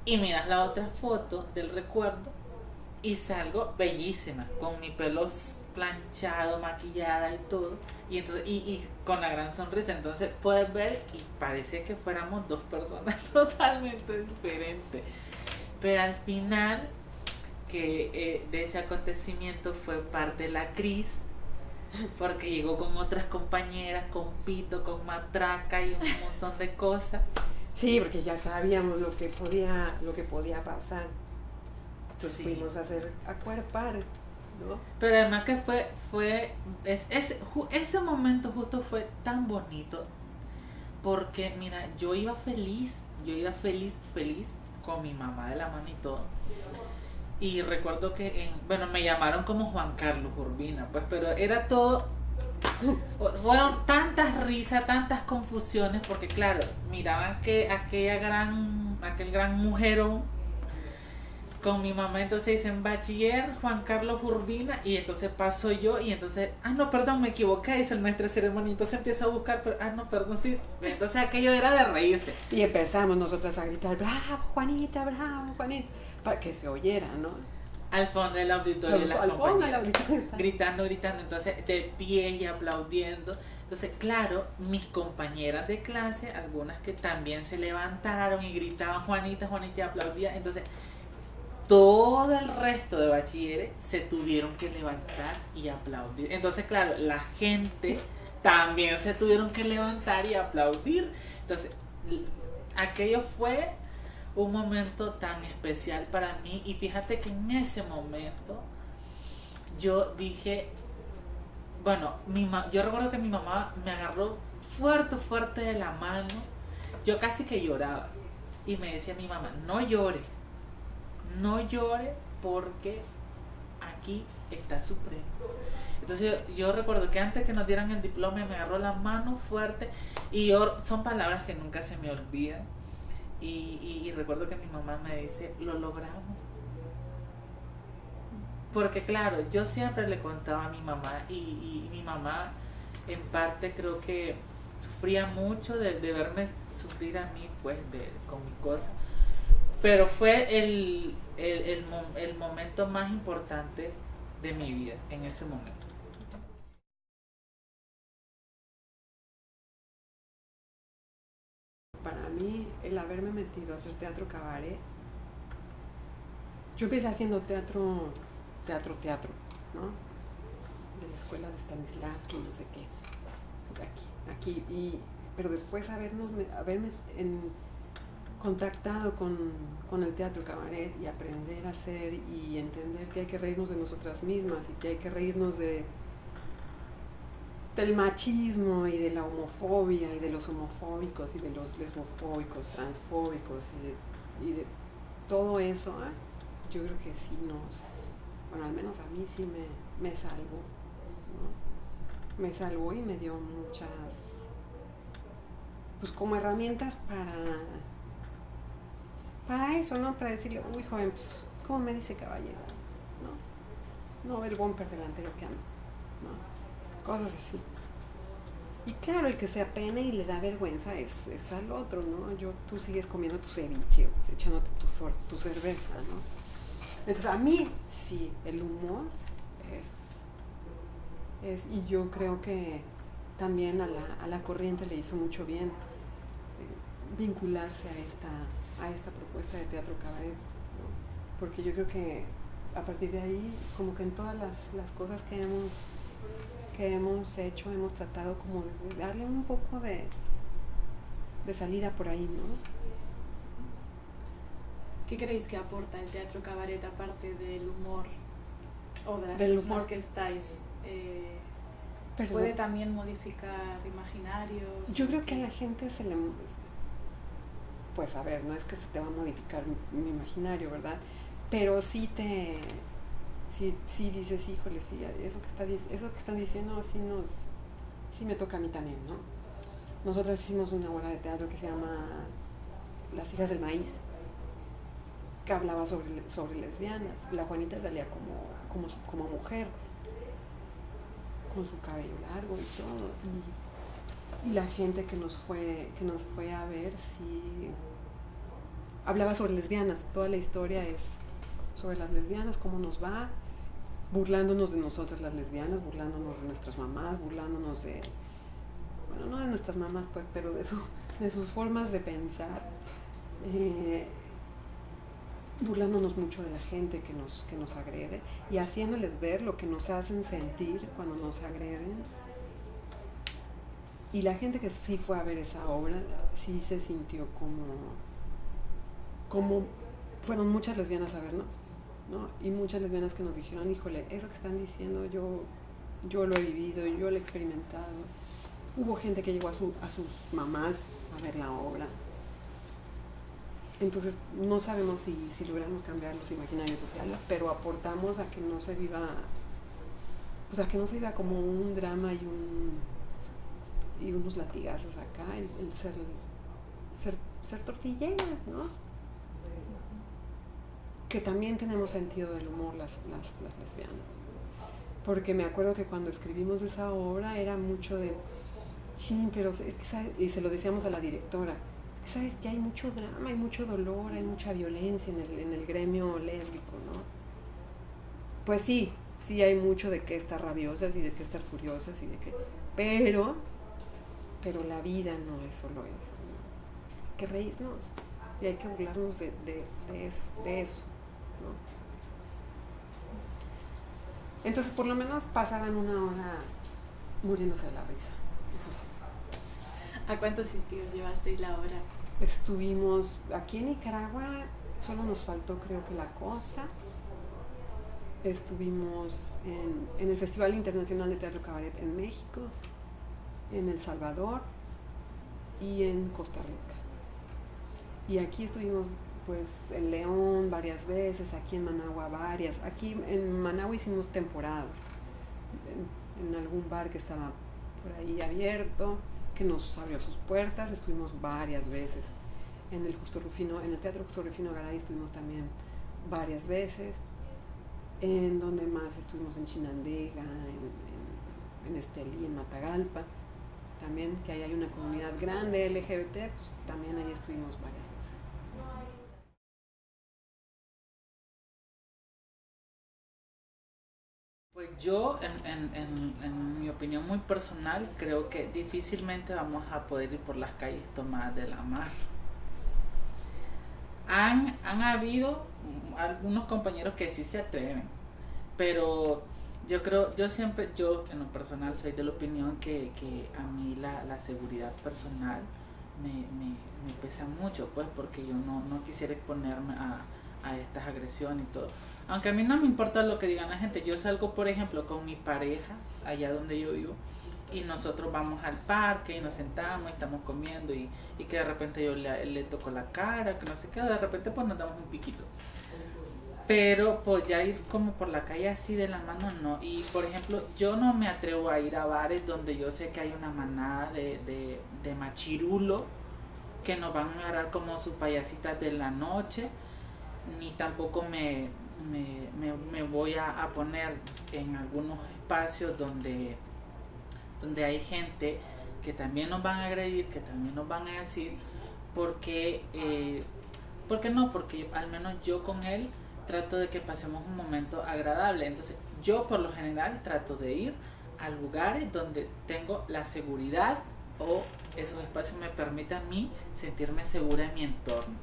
y miras la otra foto del recuerdo y salgo bellísima, con mi pelo planchado, maquillada y todo, y entonces y con la gran sonrisa. Entonces puedes ver y parecía que fuéramos 2 personas totalmente diferentes. Pero al final que de ese acontecimiento fue parte de la Cris, porque llegó con otras compañeras, con pito, con matraca y un montón de cosas. Sí, porque ya sabíamos lo que podía pasar. Entonces Sí. fuimos a acuerpar, ¿no? Pero además que ese momento justo fue tan bonito, porque mira, yo iba feliz con mi mamá de la mano y todo. Y recuerdo que me llamaron como Juan Carlos Urbina, pues, pero era todo, fueron tantas risas, tantas confusiones, porque claro, miraban que aquel gran mujerón con mi mamá, entonces dicen bachiller Juan Carlos Urbina, y entonces paso yo, y entonces, no, perdón, me equivoqué, dice el maestro de ceremonia, entonces empiezo a buscar, pero, no, perdón, sí, entonces aquello era de reírse. Y empezamos nosotras a gritar, bravo Juanita, para que se oyera, ¿no? Al fondo del auditorio, gritando, entonces de pie y aplaudiendo. Entonces, claro, mis compañeras de clase, algunas que también se levantaron y gritaban Juanita, y aplaudían. Entonces, todo el resto de bachilleres se tuvieron que levantar y aplaudir. Entonces, claro, la gente también se tuvieron que levantar y aplaudir. Entonces, aquello fue un momento tan especial para mí. Y fíjate que en ese momento yo dije, yo recuerdo que mi mamá me agarró fuerte de la mano. Yo casi que lloraba y me decía mi mamá, no llore porque aquí está Supremo. Entonces yo recuerdo que antes que nos dieran el diploma me agarró la mano fuerte, y son palabras que nunca se me olvidan. Y recuerdo que mi mamá me dice, lo logramos. Porque claro, yo siempre le contaba a mi mamá, y mi mamá en parte creo que sufría mucho de verme sufrir a mí, pues, con mi cosa. Pero fue el momento más importante de mi vida en ese momento. Para mí, el haberme metido a hacer teatro cabaret, yo empecé haciendo teatro, ¿no? De la escuela de Stanislavski, no sé qué, aquí, pero después haberme contactado con el teatro cabaret y aprender a hacer y entender que hay que reírnos de nosotras mismas y que hay que reírnos del machismo y de la homofobia y de los homofóbicos y de los lesbofóbicos, transfóbicos y de todo eso, yo creo que sí al menos a mí sí me salvó, ¿no? me salvó y me dio muchas, pues como herramientas para eso, ¿no? Para decirle, uy, joven, pues, ¿cómo me dice caballero? No ve el bumper delantero que anda, ¿no? Cosas así. Y claro, el que se apena y le da vergüenza es al otro, ¿no? Tú sigues comiendo tu ceviche, echándote tu cerveza, ¿no? Entonces, a mí, sí, el humor y yo creo que también a la corriente le hizo mucho bien vincularse a esta propuesta de teatro cabaret, ¿no? Porque yo creo que a partir de ahí, como que en todas las cosas que hemos hecho, hemos tratado como de darle un poco de salida por ahí, ¿no? ¿Qué creéis que aporta el teatro cabaret aparte del humor o de las del personas humor que estáis? ¿Puede también modificar imaginarios? Yo creo que a la gente se le... Pues a ver, no es que se te va a modificar mi imaginario, ¿verdad? Pero sí dices, híjole, sí, eso que están diciendo sí me toca a mí también, ¿no? Nosotras hicimos una obra de teatro que se llama Las hijas del maíz, que hablaba sobre lesbianas. La Juanita salía como mujer, con su cabello largo y todo. Y la gente que nos fue a ver sí hablaba sobre lesbianas. Toda la historia es sobre las lesbianas, cómo nos va, burlándonos de nosotras las lesbianas, burlándonos de nuestras mamás, burlándonos de, bueno, no de nuestras mamás pues, pero de sus formas de pensar, burlándonos mucho de la gente que nos agrede y haciéndoles ver lo que nos hacen sentir cuando nos agreden. Y la gente que sí fue a ver esa obra sí se sintió como fueron muchas lesbianas a vernos, ¿no? Y muchas lesbianas que nos dijeron, híjole, eso que están diciendo yo lo he vivido, yo lo he experimentado. Hubo gente que llegó a sus mamás a ver la obra. Entonces no sabemos si logramos cambiar los imaginarios sociales, pero aportamos a que no se viva, pues a que no se viva como un drama y unos latigazos acá, el ser tortilleras, ¿no? Que también tenemos sentido del humor las lesbianas. Porque me acuerdo que cuando escribimos esa obra era mucho de, pero es que, ¿sabes? Y se lo decíamos a la directora, sabes que hay mucho drama, hay mucho dolor, hay mucha violencia en el gremio lésbico, ¿no? Pues sí hay mucho de que estar rabiosas y de que estar furiosas y de que, pero la vida no es solo eso, ¿no? Hay que reírnos y hay que burlarnos de eso, ¿no? Entonces por lo menos pasaban una hora muriéndose de la risa, eso sí. ¿A cuántos sitios llevasteis la obra? Estuvimos aquí en Nicaragua, solo nos faltó creo que la costa. Estuvimos en el Festival Internacional de Teatro Cabaret en México, en El Salvador y en Costa Rica. Y aquí estuvimos pues en León varias veces, aquí en Managua varias. Aquí en Managua hicimos temporada en algún bar que estaba por ahí abierto, que nos abrió sus puertas. Estuvimos varias veces en el Teatro Justo Rufino Garay estuvimos también varias veces. En donde más estuvimos en Chinandega, en Estelí, en Matagalpa, también que ahí hay una comunidad grande LGBT, pues también ahí estuvimos varias veces. Pues yo, en mi opinión muy personal, creo que difícilmente vamos a poder ir por las calles tomadas de la mano. Han habido algunos compañeros que sí se atreven, pero yo en lo personal soy de la opinión que a mí la seguridad personal me pesa mucho, pues porque yo no quisiera exponerme a estas agresiones y todo. Aunque a mí no me importa lo que digan la gente, yo salgo por ejemplo con mi pareja allá donde yo vivo y nosotros vamos al parque y nos sentamos y estamos comiendo y que de repente yo le toco la cara, que no sé qué, de repente pues nos damos un piquito. pero pues ya ir como por la calle así de la mano no. Y por ejemplo, yo no me atrevo a ir a bares donde yo sé que hay una manada de machirulo que nos van a agarrar como sus payasitas de la noche, ni tampoco me voy a poner en algunos espacios donde hay gente que también nos van a agredir, que también nos van a decir, porque no, porque al menos yo con él trato de que pasemos un momento agradable. Entonces yo por lo general trato de ir a lugares donde tengo la seguridad o esos espacios me permiten a mí sentirme segura en mi entorno.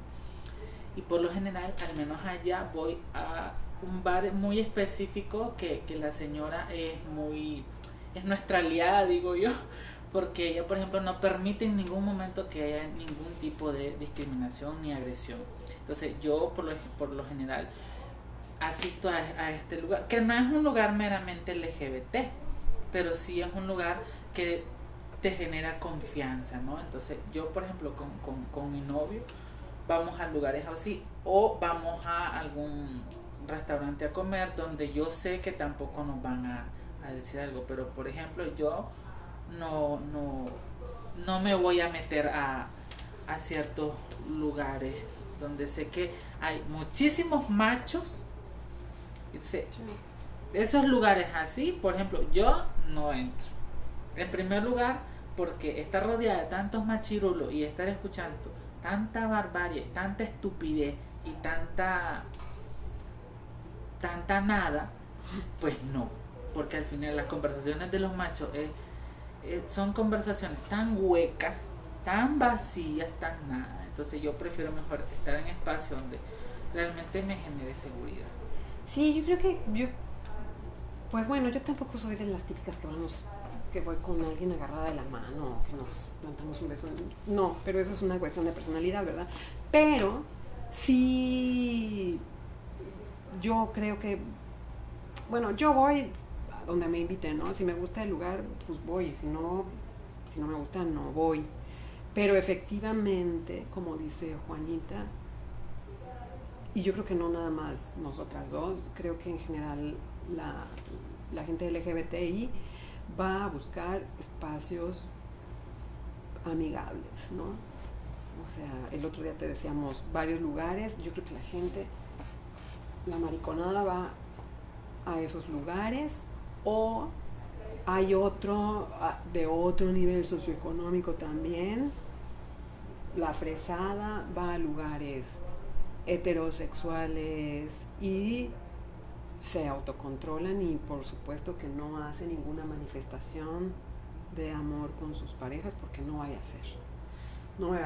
Y por lo general, al menos allá, voy a un bar muy específico que la señora es nuestra aliada, digo yo, porque ella, por ejemplo, no permite en ningún momento que haya ningún tipo de discriminación ni agresión. Entonces yo por lo general asisto a este lugar, que no es un lugar meramente LGBT, pero sí es un lugar que te genera confianza, ¿no? Entonces yo, por ejemplo, con mi novio vamos a lugares así o vamos a algún restaurante a comer donde yo sé que tampoco nos van a decir algo, pero por ejemplo yo no me voy a meter a ciertos lugares donde sé que hay muchísimos machos. Esos lugares así, por ejemplo, yo no entro. En primer lugar, porque estar rodeada de tantos machirulos y estar escuchando tanta barbarie, tanta estupidez y tanta nada, pues no. Porque al final las conversaciones de los machos son conversaciones tan huecas, tan vacías, tan nada. Entonces yo prefiero mejor estar en espacios donde realmente me genere seguridad. Sí, yo creo que pues bueno, yo tampoco soy de las típicas que voy con alguien agarrada de la mano, que nos plantamos un beso. No, pero eso es una cuestión de personalidad, ¿verdad? Pero sí, yo creo que, bueno, yo voy a donde me inviten, ¿no? Si me gusta el lugar, pues voy, si no me gusta, no voy. Pero efectivamente, como dice Juanita, y yo creo que no nada más nosotras dos, creo que en general la gente LGBTI va a buscar espacios amigables, ¿no? O sea, el otro día te decíamos varios lugares, yo creo que la mariconada va a esos lugares, o hay otro de otro nivel socioeconómico también, la fresada va a lugares heterosexuales y se autocontrolan y por supuesto que no hace ninguna manifestación de amor con sus parejas porque no vaya a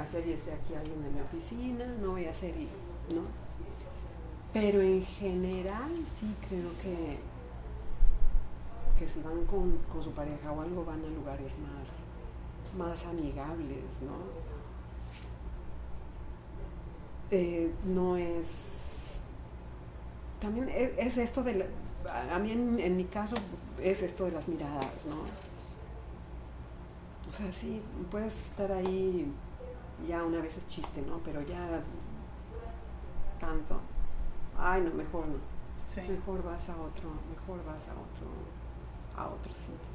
ser y esté aquí alguien de mi oficina, no vaya a ser y, ¿no? Pero en general sí creo que si van con su pareja o algo van a lugares más amigables, ¿no? No es... También es esto de... A mí en mi caso es esto de las miradas, ¿no? O sea, sí, puedes estar ahí, ya una vez es chiste, ¿no? Pero ya tanto. Ay, no, mejor no. Sí. Mejor vas a otro sitio.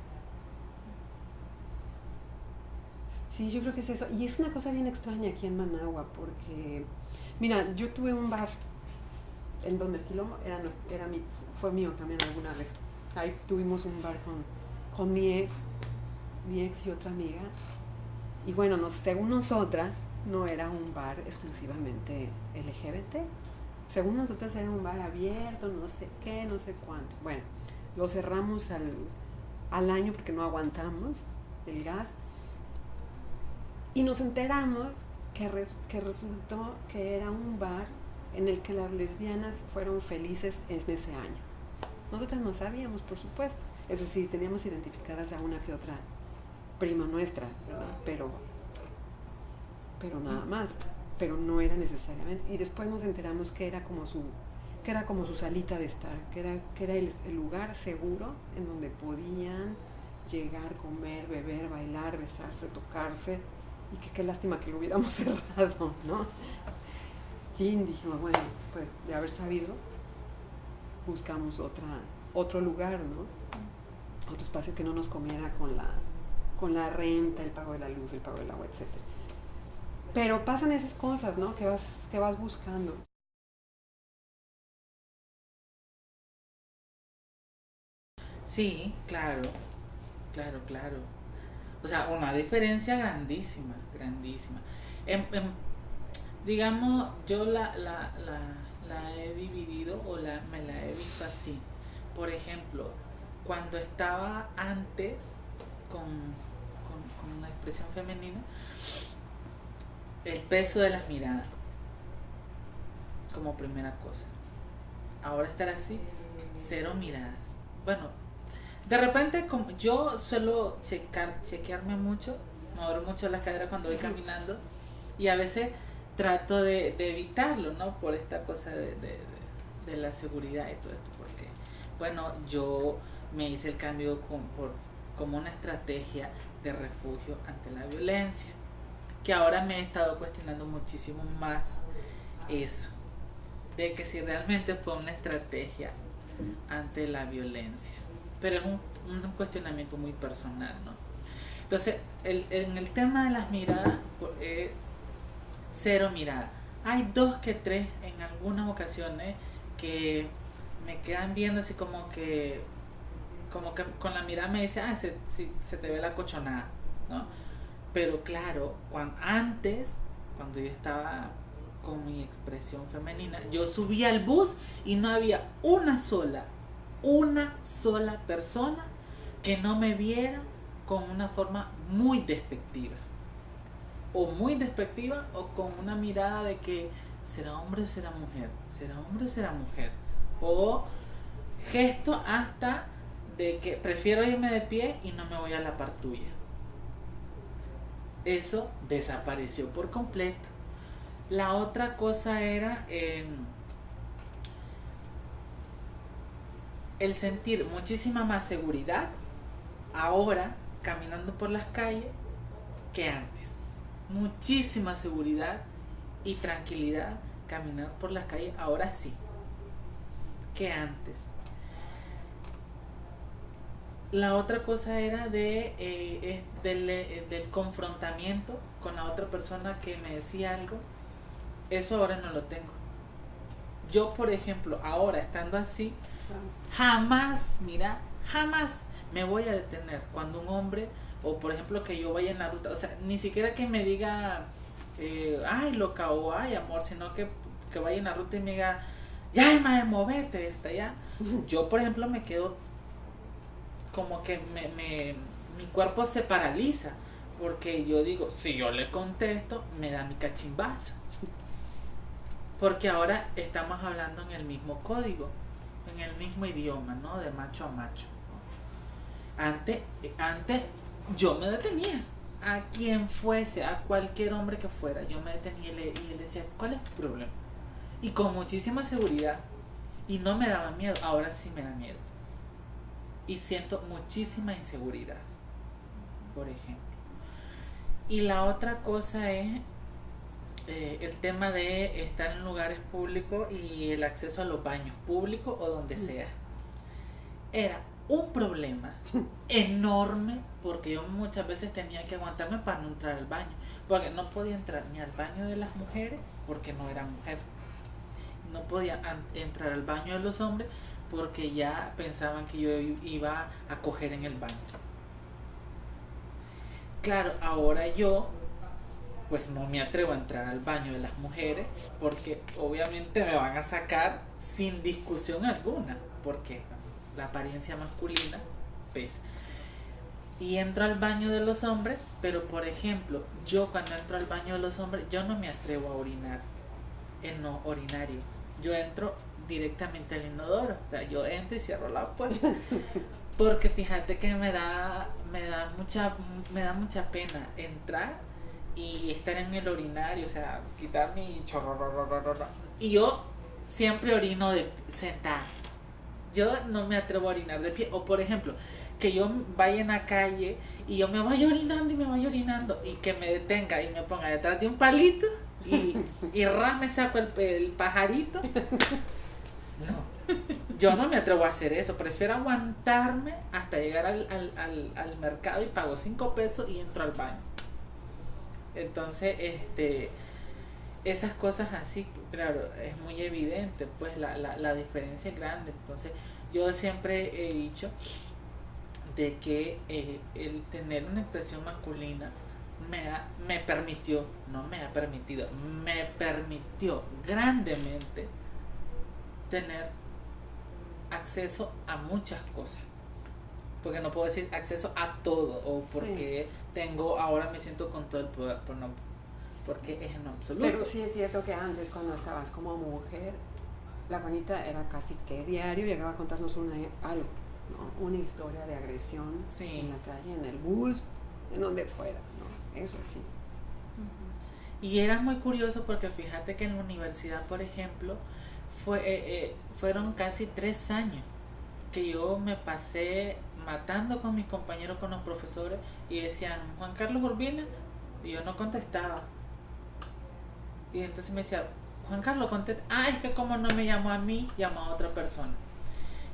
Sí, yo creo que es eso. Y es una cosa bien extraña aquí en Managua, porque, mira, yo tuve un bar en donde el quilombo fue mío también alguna vez. Ahí tuvimos un bar con mi ex y otra amiga. Y bueno, según nosotras, no era un bar exclusivamente LGBT. Según nosotras era un bar abierto, no sé qué, no sé cuánto. Bueno, lo cerramos al año porque no aguantamos el gas. Y nos enteramos que resultó que era un bar en el que las lesbianas fueron felices en ese año. Nosotras no sabíamos, por supuesto. Es decir, teníamos identificadas a una que otra prima nuestra, ¿verdad? Pero nada más. Pero no era necesariamente. Y después nos enteramos que era como su salita de estar, que era el lugar seguro en donde podían llegar, comer, beber, bailar, besarse, tocarse. Y que qué lástima que lo hubiéramos cerrado, ¿no? Sí, dijimos, bueno, pues de haber sabido, buscamos otro lugar, ¿no? Otro espacio que no nos comiera con la renta, el pago de la luz, el pago del agua, etc. Pero pasan esas cosas, ¿no? Que vas buscando. Sí, claro, claro. O sea, una diferencia grandísima. Digamos, yo la he dividido o me la he visto así. Por ejemplo, cuando estaba antes con una expresión femenina, el peso de las miradas como primera cosa. Ahora estar así, 0 miradas. Bueno, de repente yo suelo chequearme mucho, me abro mucho las caderas cuando voy caminando y a veces trato de evitarlo, ¿no? Por esta cosa de la seguridad y todo esto, porque, bueno, yo me hice el cambio como una estrategia de refugio ante la violencia, que ahora me he estado cuestionando muchísimo más eso, de que si realmente fue una estrategia ante la violencia. Pero es un cuestionamiento muy personal, ¿no? Entonces, en el tema de las miradas, 0 mirada. Hay 2 que 3 en algunas ocasiones que me quedan viendo así como que con la mirada me dice, se te ve la cochonada, ¿no? Pero claro, cuando yo estaba con mi expresión femenina, yo subía al bus y no había una sola persona que no me viera con una forma muy despectiva o con una mirada de que será hombre o será mujer, o gesto hasta de que prefiero irme de pie y no me voy a la par tuya. Eso desapareció por completo. La otra cosa era el sentir muchísima más seguridad ahora caminando por las calles que antes. Muchísima seguridad y tranquilidad caminar por las calles ahora sí que antes. La otra cosa era del confrontamiento con la otra persona que me decía algo. Eso ahora no lo tengo. Yo, por ejemplo, ahora estando así, jamás me voy a detener cuando un hombre, o por ejemplo que yo vaya en la ruta, o sea, ni siquiera que me diga ay loca o ay amor, sino que vaya en la ruta y me diga ya madre, movete hasta allá. Yo, por ejemplo, me quedo como que mi cuerpo se paraliza, porque yo digo, si yo le contesto me da mi cachimbazo, porque ahora estamos hablando en el mismo código, en el mismo idioma, ¿no? De macho a macho, ¿no? Antes yo me detenía, a quien fuese, a cualquier hombre que fuera, yo me detenía y le decía, ¿cuál es tu problema? Y con muchísima seguridad, y no me daba miedo. Ahora sí me da miedo y siento muchísima inseguridad, por ejemplo. Y la otra cosa es el tema de estar en lugares públicos y el acceso a los baños públicos o donde sea. Era un problema enorme, porque yo muchas veces tenía que aguantarme para no entrar al baño, porque no podía entrar ni al baño de las mujeres porque no era mujer, no podía entrar al baño de los hombres porque ya pensaban que yo iba a coger en el baño. Claro, ahora yo pues no me atrevo a entrar al baño de las mujeres porque obviamente me van a sacar sin discusión alguna, porque la apariencia masculina pesa. Y entro al baño de los hombres, pero por ejemplo, yo cuando entro al baño de los hombres, yo no me atrevo a orinar en no urinario. Yo entro directamente al inodoro, o sea, yo entro y cierro la puerta, porque fíjate que me da mucha pena entrar y estar en el urinario, o sea, quitar mi chorro. Y yo siempre orino sentada. Yo no me atrevo a orinar de pie. O por ejemplo, que yo vaya en la calle y yo me vaya orinando y que me detenga y me ponga detrás de un palito y me saco el pajarito. No. Yo no me atrevo a hacer eso, prefiero aguantarme hasta llegar al mercado y pago 5 pesos y entro al baño. Entonces, esas cosas así, claro, es muy evidente, pues la diferencia es grande. Entonces, yo siempre he dicho de que el tener una expresión masculina me permitió, no me ha permitido, me permitió grandemente tener acceso a muchas cosas, porque no puedo decir acceso a todo, o porque tengo, ahora me siento con todo el poder, pero no, porque es en absoluto. Pero sí es cierto que antes, cuando estabas como mujer, la Juanita era casi que diario, llegaba a contarnos algo, ¿no? Una historia de agresión en la calle, en el bus, en donde fuera, ¿no? Eso sí. Y era muy curioso porque fíjate que en la universidad, por ejemplo, fueron casi 3 años que yo me pasé matando con mis compañeros, con los profesores, y decían, Juan Carlos Urbina, y yo no contestaba. Y entonces me decía, Juan Carlos, contesta. Ah, es que como no me llamó a mí, llamó a otra persona.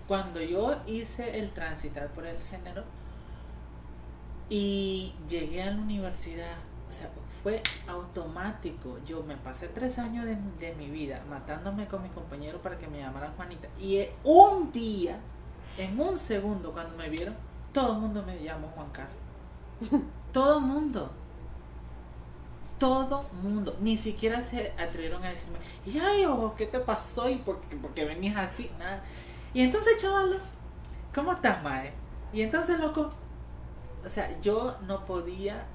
Cuando yo hice el transitar por el género y llegué a la universidad, o sea, fue automático. Yo me pasé 3 años de mi vida matándome con mis compañeros para que me llamaran Juanita. Y un día, en un segundo, cuando me vieron, todo el mundo me llamó Juan Carlos. Todo el mundo. Todo mundo. Ni siquiera se atrevieron a decirme, y ay, ojo, ¿qué te pasó? ¿Y por qué venías así? Nada. Y entonces, chavalo, ¿cómo estás, mae? Y entonces, loco, o sea, yo no podía.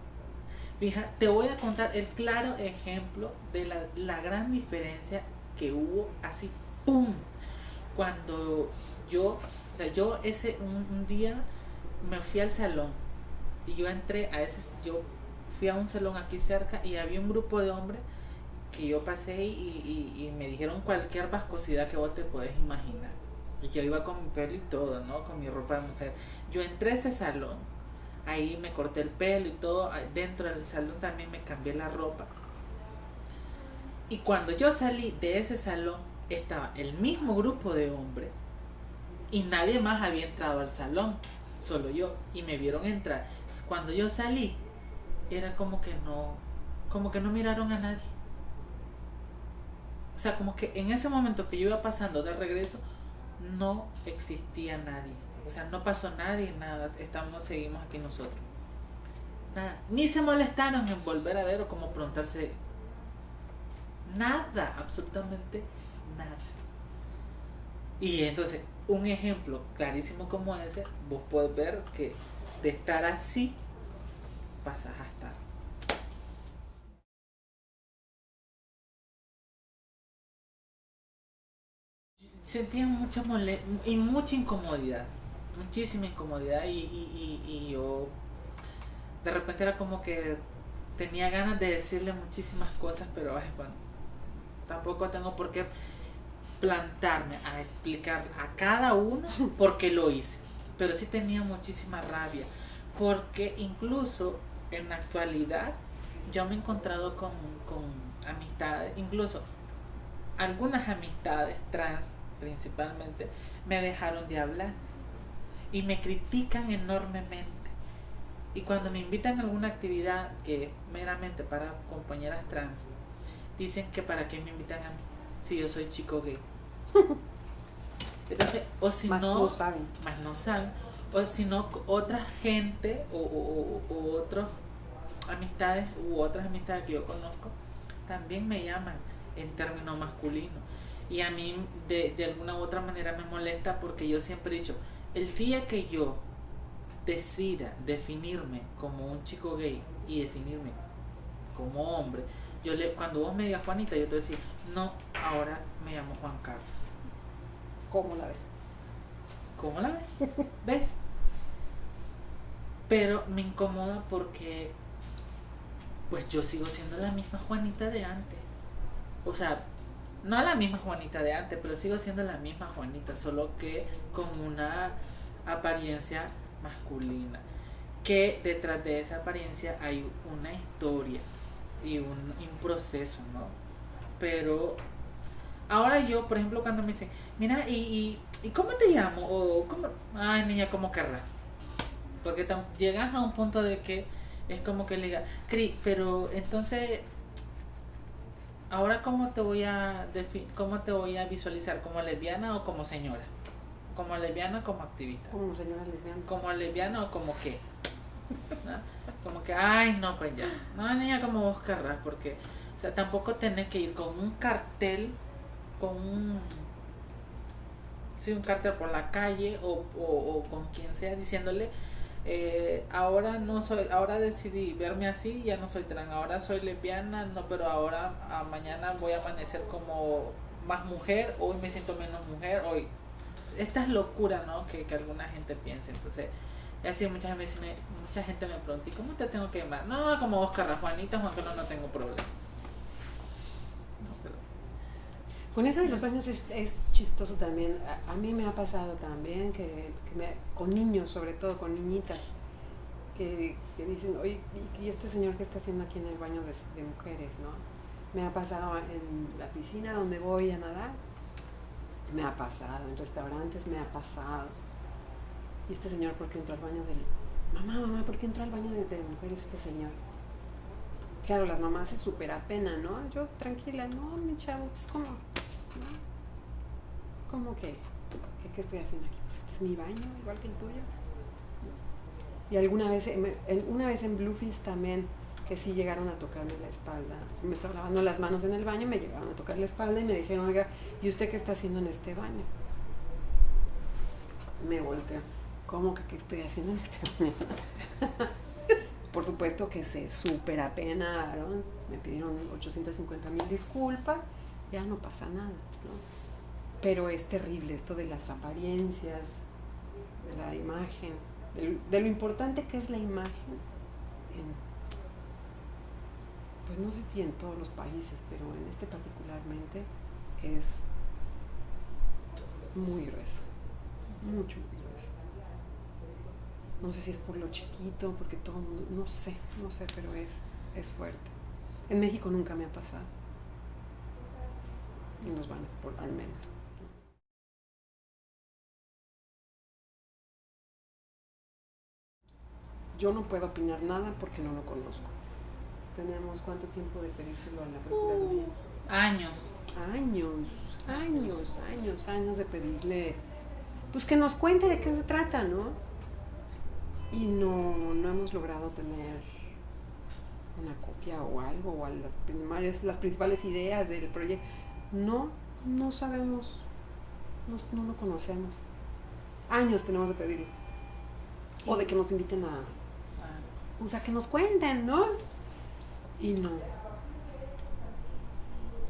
Fija, te voy a contar el claro ejemplo de la gran diferencia que hubo así, ¡pum! Cuando yo un día me fui al salón y yo entré yo fui a un salón aquí cerca y había un grupo de hombres que yo pasé y me dijeron cualquier vascosidad que vos te puedes imaginar. Y yo iba con mi pelo y todo, ¿no? Con mi ropa de mujer. Yo entré a ese salón. Ahí me corté el pelo y todo. Dentro del salón también me cambié la ropa. Y cuando yo salí de ese salón, estaba el mismo grupo de hombres. Y nadie más había entrado al salón. Solo yo. Y me vieron entrar. Cuando yo salí, era como que no miraron a nadie. O sea, como que en ese momento que yo iba pasando de regreso, no existía nadie. O sea, no pasó nadie, nada. Seguimos aquí nosotros. Nada. Ni se molestaron en volver a ver o como preguntarse. Nada, absolutamente nada. Y entonces, un ejemplo clarísimo como ese, vos podés ver que de estar así, pasas a estar. Sentía mucha y mucha incomodidad, muchísima incomodidad y yo de repente era como que tenía ganas de decirle muchísimas cosas, pero bueno, tampoco tengo por qué plantarme a explicar a cada uno por qué lo hice, pero sí tenía muchísima rabia, porque incluso en la actualidad yo me he encontrado con amistades, incluso algunas amistades trans principalmente, me dejaron de hablar y me critican enormemente. Y cuando me invitan a alguna actividad que es meramente para compañeras trans, dicen que para qué me invitan a mí si yo soy chico gay. Entonces, o si más no saben, o si no, otra gente o otras amistades u otras amistades que yo conozco también me llaman en términos masculinos. Y a mí de alguna u otra manera me molesta porque yo siempre he dicho, el día que yo decida definirme como un chico gay y definirme como hombre, cuando vos me digas Juanita, yo te voy a decir, no, ahora me llamo Juan Carlos. ¿Cómo la ves? ¿Cómo la ves? ¿Ves? Pero me incomoda porque pues yo sigo siendo la misma Juanita de antes. O sea, no la misma Juanita de antes, pero sigo siendo la misma Juanita, solo que con una apariencia masculina. Que detrás de esa apariencia hay una historia y un proceso, ¿no? Pero ahora yo, por ejemplo, cuando me dicen, mira, y ¿y cómo te llamo? O ¿cómo? Ay, niña, ¿cómo querrás? Porque llegas a un punto de que es como que le diga, Cris, pero entonces, ahora cómo te voy a cómo te voy a visualizar, como lesbiana o como señora, como lesbiana o como activista, Como señora lesbiana. como lesbiana o como qué, ¿no? Como que, ay, no, pues ya, no, niña, como vos querrás, porque, o sea, tampoco tenés que ir con un cartel, con un, sí, un cartel por la calle o con quien sea diciéndole, ahora no soy, ahora decidí verme así, ya no soy trans, ahora soy lesbiana, no, pero ahora mañana voy a amanecer como más mujer, hoy me siento menos mujer, hoy estas locuras, ¿no? Que alguna gente piensa. Entonces, así mucha gente me pregunta, ¿y cómo te tengo que llamar? No, como Oscar, Juanita, Juan Carlos, no tengo problema. No, pero... Con eso de los baños es chistoso también. A mí me ha pasado también con niños, sobre todo con niñitas, que dicen, oye, ¿y este señor qué está haciendo aquí en el baño de mujeres, no? Me ha pasado en la piscina donde voy a nadar, me ha pasado en restaurantes, me ha pasado. ¿Y este señor por qué entró al baño del... Mamá, ¿por qué entró al baño de mujeres este señor? Claro, las mamás se súper apenan, ¿no? Yo tranquila, no, mi chavo, pues ¿cómo? ¿No? ¿Cómo que? ¿Qué estoy haciendo aquí? Pues este es mi baño, igual que el tuyo. Y una vez en Bluefields también, que sí llegaron a tocarme la espalda. Me estaba lavando las manos en el baño, me llegaron a tocar la espalda y me dijeron, oiga, ¿y usted qué está haciendo en este baño? Me volteo. ¿Cómo que qué estoy haciendo en este baño? Por supuesto que se súper apenaron, me pidieron 850,000 disculpas, ya no pasa nada, ¿no? Pero es terrible esto de las apariencias, de la imagen, de lo importante que es la imagen, pues no sé si en todos los países, pero en este particularmente es muy grueso, mucho, muy grueso. No sé si es por lo chiquito, porque todo el mundo, no sé, pero es fuerte. En México nunca me ha pasado. En los baños, al menos. Yo no puedo opinar nada porque no lo conozco. ¿Tenemos cuánto tiempo de pedírselo a la Procuraduría? Años de pedirle, pues que nos cuente de qué se trata, ¿no? Y no hemos logrado tener una copia o algo, o las principales ideas del proyecto. No sabemos, no lo conocemos. Años tenemos de pedirlo. O de que nos inviten o sea, que nos cuenten, ¿no? Y no.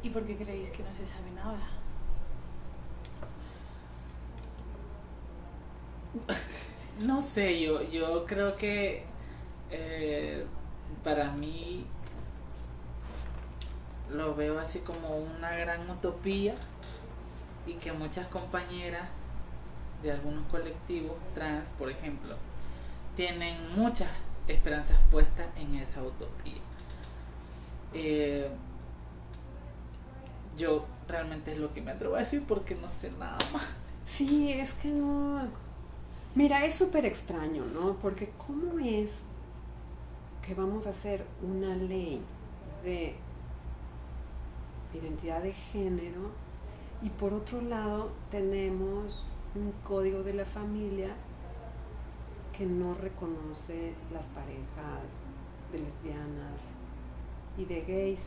¿Y por qué creéis que no se sabe nada? No sé, yo creo que para mí lo veo así como una gran utopía y que muchas compañeras de algunos colectivos trans, por ejemplo, tienen muchas esperanzas puestas en esa utopía. Yo realmente es lo que me atrevo a decir porque no sé nada más. Sí, es que no... Mira, es súper extraño, ¿no? Porque ¿cómo es que vamos a hacer una ley de identidad de género y por otro lado tenemos un código de la familia que no reconoce las parejas de lesbianas y de gays,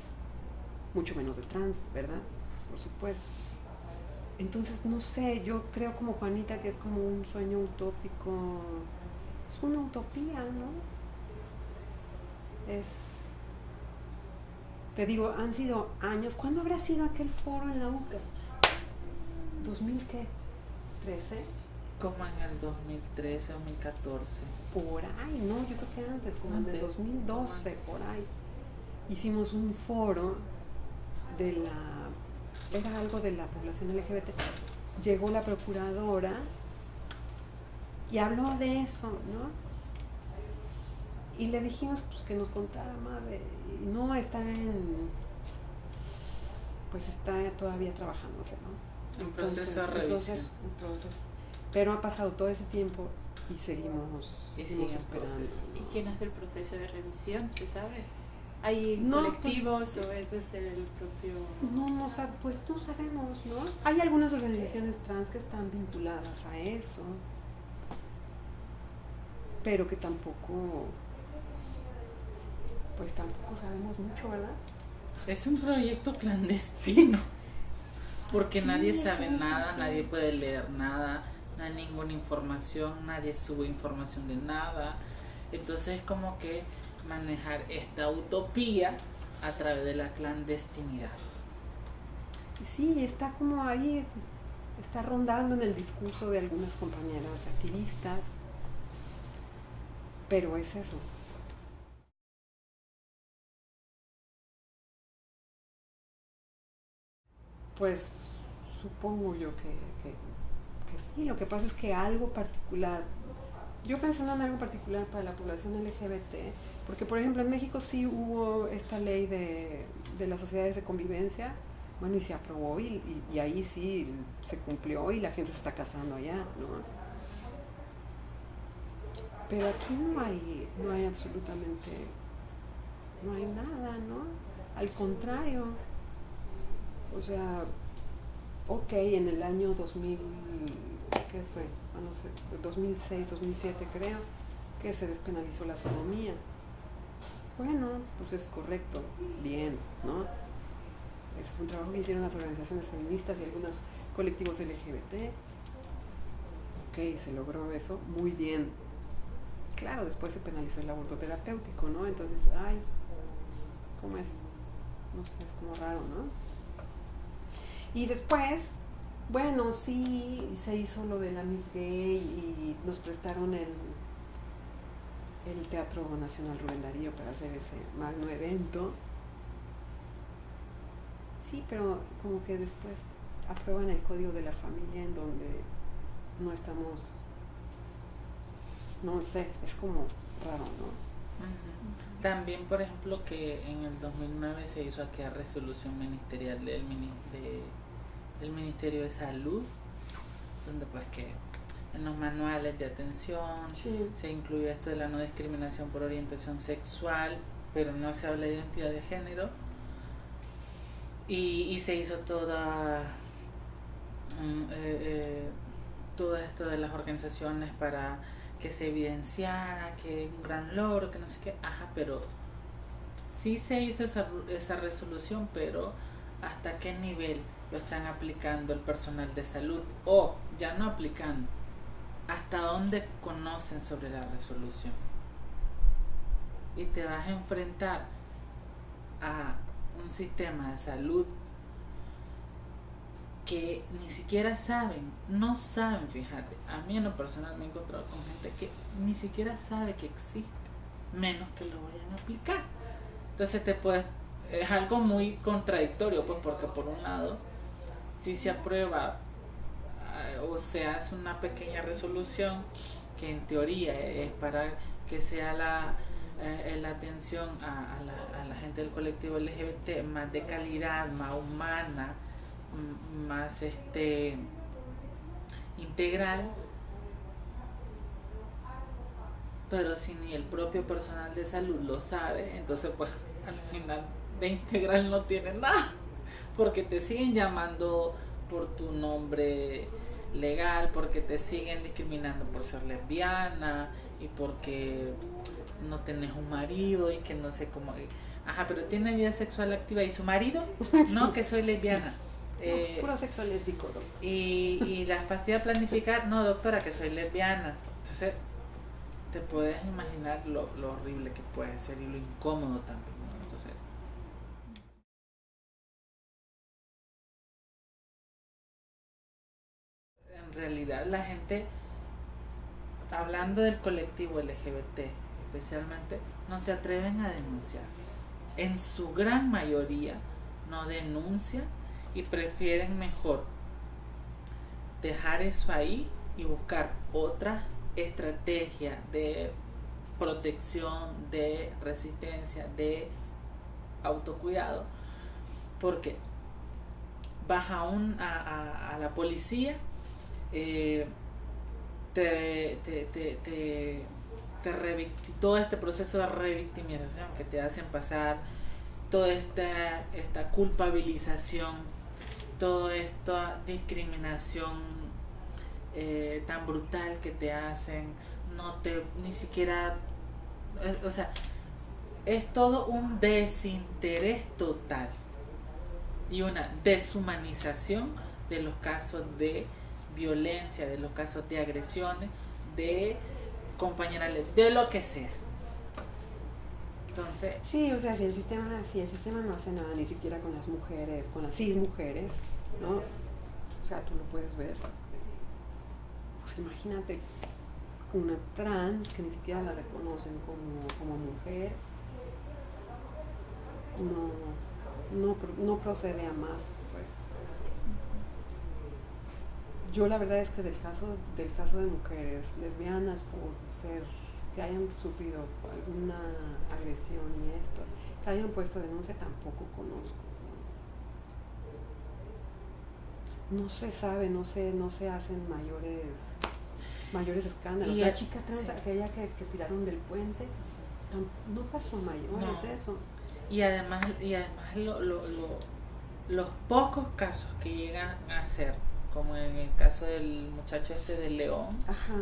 mucho menos de trans, ¿verdad? Por supuesto. Entonces, no sé, yo creo como Juanita que es como un sueño utópico, es una utopía, ¿no? Te digo, han sido años. ¿Cuándo habrá sido aquel foro en la UCA? ¿2000 qué? ¿13? Como en el 2013, 2014. Por ahí, no, yo creo que antes, como en el 2012, por ahí. Hicimos un foro era algo de la población LGBT. Llegó la procuradora y habló de eso, ¿no? Y le dijimos pues, que nos contara más y no está está todavía trabajándose, ¿no? En proceso de revisión. Entonces, pero ha pasado todo ese tiempo y seguimos esperando. ¿Y quién hace el proceso de revisión? ¿Se sabe? ¿Hay No, colectivos o es desde el propio...? Pues no sabemos, ¿no? Hay algunas organizaciones trans que están vinculadas a eso, pero que tampoco sabemos mucho, ¿verdad? Es un proyecto clandestino, porque Sí, nadie sabe nada, sí. nadie puede leer nada, no hay ninguna información, nadie sube información de nada. Entonces es como que manejar esta utopía a través de la clandestinidad. Sí, está como ahí, está rondando en el discurso de algunas compañeras activistas, pero es eso. Pues supongo yo que sí, lo que pasa es que algo particular, yo pensando en algo particular para la población LGBT, porque por ejemplo en México sí hubo esta ley de las sociedades de convivencia, bueno, y se aprobó y ahí sí se cumplió y la gente se está casando allá, ¿no? Pero aquí no hay absolutamente, no hay nada, ¿no? Al contrario, o sea, ok, en el año 2000, ¿qué fue? No sé, 2006, 2007 creo, que se despenalizó la sodomía. Bueno, pues es correcto, bien, ¿no? Ese fue un trabajo que hicieron las organizaciones feministas y algunos colectivos LGBT. Ok, se logró eso, muy bien. Claro, después se penalizó el aborto terapéutico, ¿no? Entonces, ¿cómo es? No sé, es como raro, ¿no? Y después, bueno, sí, se hizo lo de la Miss Gay y nos prestaron el Teatro Nacional Rubén Darío para hacer ese magno evento. Sí, pero como que después aprueban el Código de la Familia en donde no estamos, no sé, es como raro, ¿no? Uh-huh. También, por ejemplo, que en el 2009 se hizo aquella resolución ministerial del Ministerio de Salud, donde pues que en los manuales de atención se incluye esto de la no discriminación por orientación sexual, pero no se habla de identidad de género, y se hizo todo esto de las organizaciones para que se evidenciara que un gran logro, que no sé qué, pero sí se hizo esa resolución, pero ¿hasta qué nivel lo están aplicando el personal de salud? O ya no aplicando, ¿hasta dónde conocen sobre la resolución? Y te vas a enfrentar a un sistema de salud que ni siquiera no saben, fíjate, a mí en lo personal me he encontrado con gente que ni siquiera sabe que existe, menos que lo vayan a aplicar. Entonces es algo muy contradictorio, pues, porque por un lado, si se aprueba o se hace una pequeña resolución que en teoría es para que sea la atención a la gente del colectivo LGBT más de calidad, más humana, más integral, pero si ni el propio personal de salud lo sabe, entonces pues al final de integral no tiene nada, porque te siguen llamando por tu nombre legal, porque te siguen discriminando por ser lesbiana y porque no tenés un marido y que no sé cómo, pero tiene vida sexual activa y su marido, no, que soy lesbiana. No, puro sexo lésbico, doctor. Y la pastillas planificar, no, doctora, que soy lesbiana. Entonces te puedes imaginar lo horrible que puede ser y lo incómodo también, ¿no? Entonces, en realidad la gente, hablando del colectivo LGBT especialmente, no se atreven a denunciar. En su gran mayoría no denuncian y prefieren mejor dejar eso ahí y buscar otra estrategia de protección, de resistencia, de autocuidado, porque vas a la policía, todo este proceso de revictimización que te hacen pasar, toda esta culpabilización, toda esta discriminación tan brutal que te hacen, ni siquiera, o sea, es todo un desinterés total y una deshumanización de los casos de violencia, de los casos de agresiones, de compañerales, de lo que sea. Entonces, sí, o sea, si el sistema no hace nada ni siquiera con las mujeres, con las cis mujeres, ¿no? O sea, tú lo puedes ver. Pues imagínate una trans que ni siquiera la reconocen como mujer, no procede a más, pues. Yo la verdad es que del caso de mujeres lesbianas que hayan sufrido alguna agresión y esto, que hayan puesto denuncia, tampoco conozco. No se sabe, no se hacen mayores escándalos. La chica trans, sí, aquella que tiraron del puente, no pasó mayores, no. Eso. Y además los pocos casos que llegan a ser, como en el caso del muchacho de León, ajá,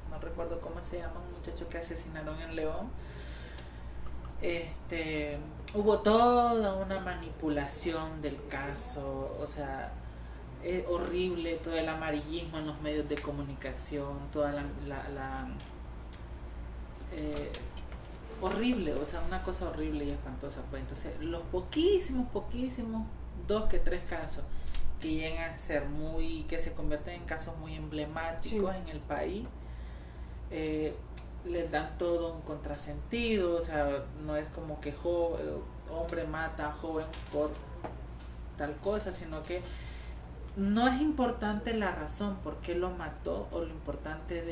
no recuerdo cómo se llama, un muchacho que asesinaron en León, hubo toda una manipulación del caso, o sea, es horrible todo el amarillismo en los medios de comunicación, toda horrible, o sea, una cosa horrible y espantosa, pues. Entonces, los poquísimos 2 que 3 casos que llegan a ser que se convierten en casos muy emblemáticos, sí, en el país, les dan todo un contrasentido, o sea, no es como que hombre mata a joven por tal cosa, sino que no es importante la razón por qué lo mató o lo importante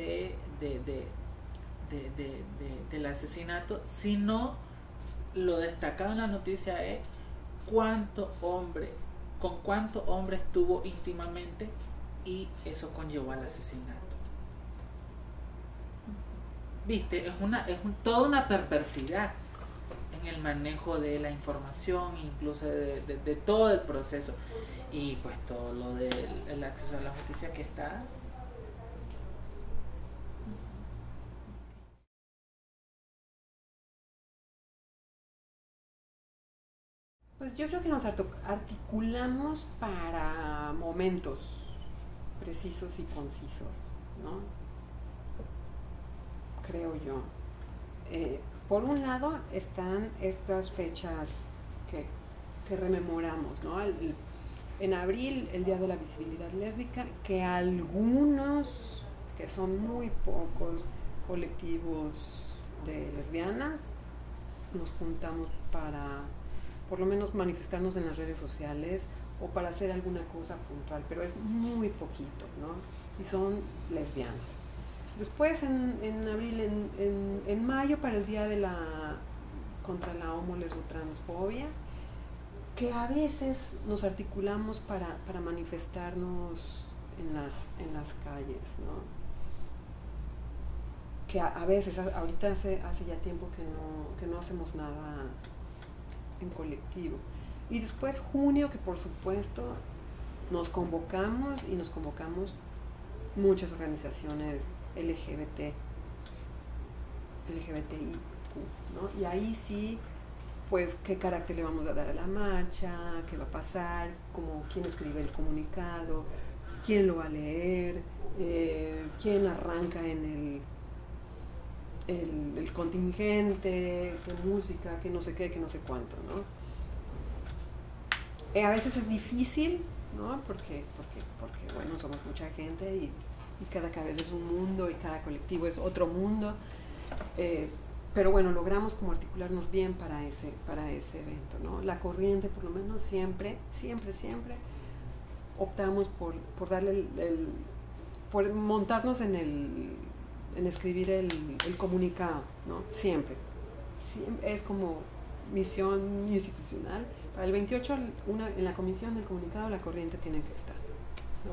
del asesinato, sino lo destacado en la noticia es con cuánto hombre estuvo íntimamente y eso conllevó al asesinato. Viste, es toda una perversidad en el manejo de la información, incluso de todo el proceso, y pues todo lo del acceso a la justicia que está. Pues yo creo que nos articulamos para momentos precisos y concisos, ¿no? Creo yo. Por un lado están estas fechas que rememoramos, ¿no? En abril, el Día de la Visibilidad Lésbica, que algunos, que son muy pocos colectivos de lesbianas, nos juntamos para por lo menos manifestarnos en las redes sociales o para hacer alguna cosa puntual, pero es muy poquito, ¿no? Y son lesbianas. Después en abril, en mayo, para el Día contra la homo-lesbo-transfobia, que a veces nos articulamos para manifestarnos en las calles, ¿no? Que a veces, ahorita hace ya tiempo que no hacemos nada en colectivo. Y después junio, que por supuesto nos convocamos muchas organizaciones LGBTIQ, ¿no? Y ahí sí, pues, ¿qué carácter le vamos a dar a la marcha? ¿Qué va a pasar? ¿Quién escribe el comunicado? ¿Quién lo va a leer? ¿Quién arranca en el contingente? ¿Qué música? ¿Qué no sé qué? ¿Qué no sé cuánto? ¿no? A veces es difícil, ¿no? Porque bueno, somos mucha gente y cada cabeza es un mundo y cada colectivo es otro mundo, pero bueno, logramos como articularnos bien para ese evento, ¿no? La corriente, por lo menos, siempre optamos por darle por montarnos en escribir el comunicado, ¿no? Siempre es como misión institucional. Para el 28, en la comisión del comunicado, la corriente tiene que estar, ¿no?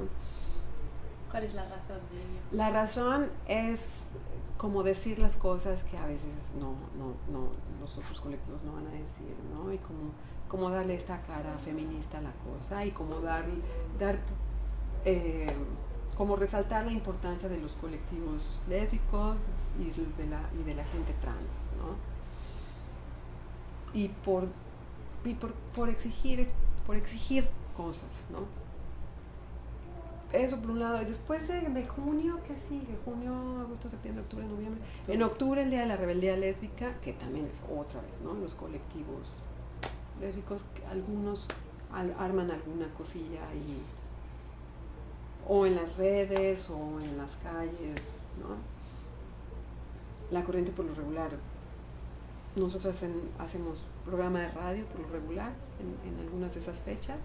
¿Cuál es la razón de ello? La razón es como decir las cosas que a veces los otros colectivos no van a decir, ¿no? Y como darle esta cara feminista a la cosa y como como resaltar la importancia de los colectivos lésbicos y de la gente trans, ¿no? Y por exigir cosas, ¿no? Eso por un lado. Y después de junio, ¿qué sigue? Junio, agosto, septiembre, octubre, noviembre. En octubre, el Día de la Rebeldía Lésbica, que también es otra vez, ¿no? Los colectivos lésbicos, algunos arman alguna cosilla ahí, o en las redes, o en las calles, ¿no? La corriente por lo regular. Nosotros hacemos programa de radio por lo regular en algunas de esas fechas.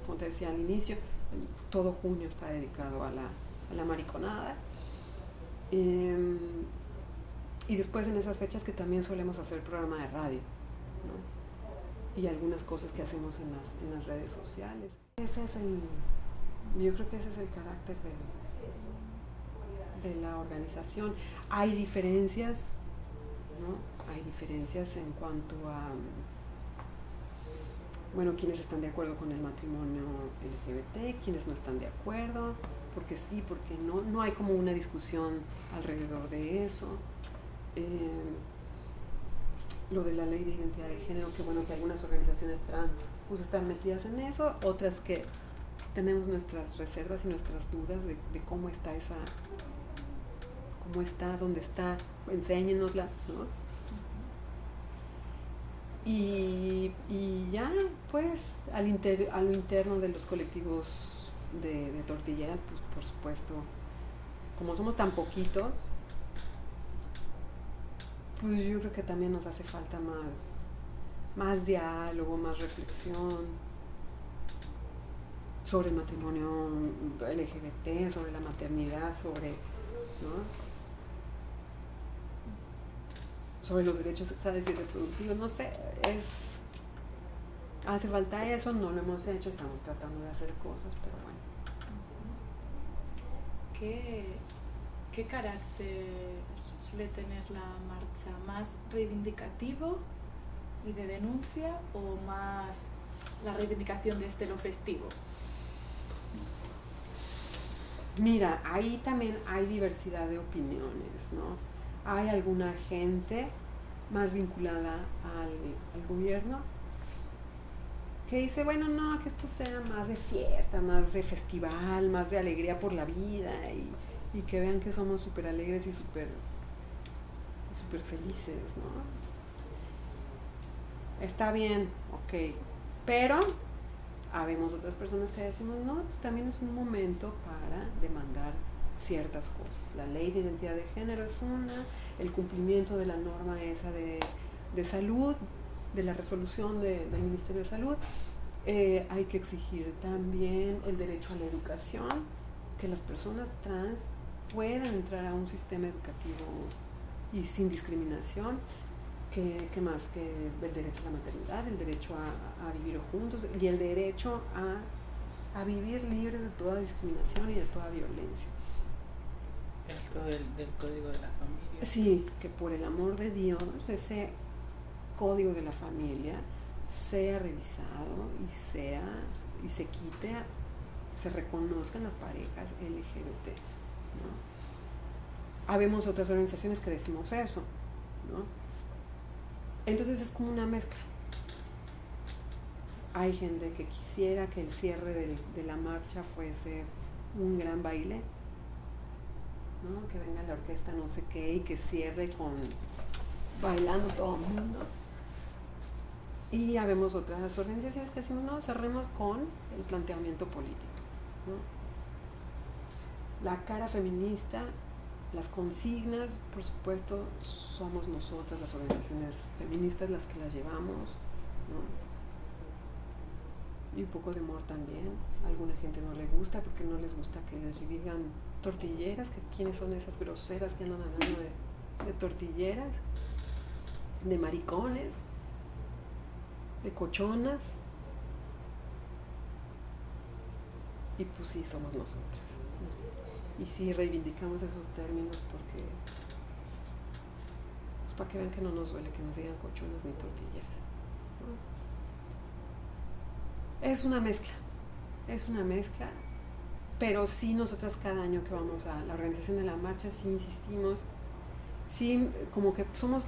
Como te decía al inicio, todo junio está dedicado a la mariconada. Y después en esas fechas que también solemos hacer programa de radio, ¿no? Y algunas cosas que hacemos en las redes sociales. Yo creo que ese es el carácter de la organización. Hay diferencias, ¿no? Hay diferencias en cuanto a, bueno, quienes están de acuerdo con el matrimonio LGBT, quienes no están de acuerdo, porque sí, porque no hay como una discusión alrededor de eso. Lo de la ley de identidad de género, que bueno, que algunas organizaciones trans pues están metidas en eso, otras que tenemos nuestras reservas y nuestras dudas de cómo está dónde está, enséñenosla, ¿no? Y ya, pues, a lo interno de los colectivos de tortilleras, pues, por supuesto, como somos tan poquitos, pues yo creo que también nos hace falta más diálogo, más reflexión sobre el matrimonio LGBT, sobre la maternidad, ¿no? Sobre los derechos sexuales y reproductivos, no sé, hace falta eso, no lo hemos hecho, estamos tratando de hacer cosas, pero bueno. ¿Qué carácter suele tener la marcha? ¿Más reivindicativo y de denuncia o más la reivindicación desde lo festivo? Mira, ahí también hay diversidad de opiniones, ¿no? Hay alguna gente más vinculada al gobierno que dice, bueno, no, que esto sea más de fiesta, más de festival, más de alegría por la vida y que vean que somos súper alegres y súper felices, ¿no? Está bien, ok, pero habemos otras personas que decimos, no, pues también es un momento para demandar ciertas cosas. La ley de identidad de género es una, el cumplimiento de la norma esa de salud, de la resolución del Ministerio de Salud. Hay que exigir también el derecho a la educación, que las personas trans puedan entrar a un sistema educativo y sin discriminación. ¿Qué más? Que el derecho a la maternidad, el derecho a vivir juntos y el derecho a vivir libres de toda discriminación y de toda violencia. Esto del código de la familia. Sí, que por el amor de Dios ese código de la familia sea revisado y se quite, se reconozcan las parejas LGBT, ¿no? Habemos otras organizaciones que decimos eso, ¿no? Entonces es como una mezcla. Hay gente que quisiera que el cierre de la marcha fuese un gran baile, ¿no? Que venga la orquesta no sé qué y que cierre con bailando todo el mundo. Y habemos otras organizaciones que decimos, no, cerremos con el planteamiento político, ¿no? La cara feminista, las consignas, por supuesto, somos nosotras, las organizaciones feministas, las que las llevamos, ¿no? Y un poco de humor también. A alguna gente no le gusta porque no les gusta que les digan tortilleras, que quiénes son esas groseras que andan hablando de tortilleras, de maricones. de cochonas, y pues sí, somos nosotras, ¿no? Y sí reivindicamos esos términos porque, pues para que vean que no nos duele que nos digan cochonas ni tortilleras, ¿no? Es una mezcla, pero sí nosotras cada año que vamos a la organización de la marcha, sí insistimos, sí como que somos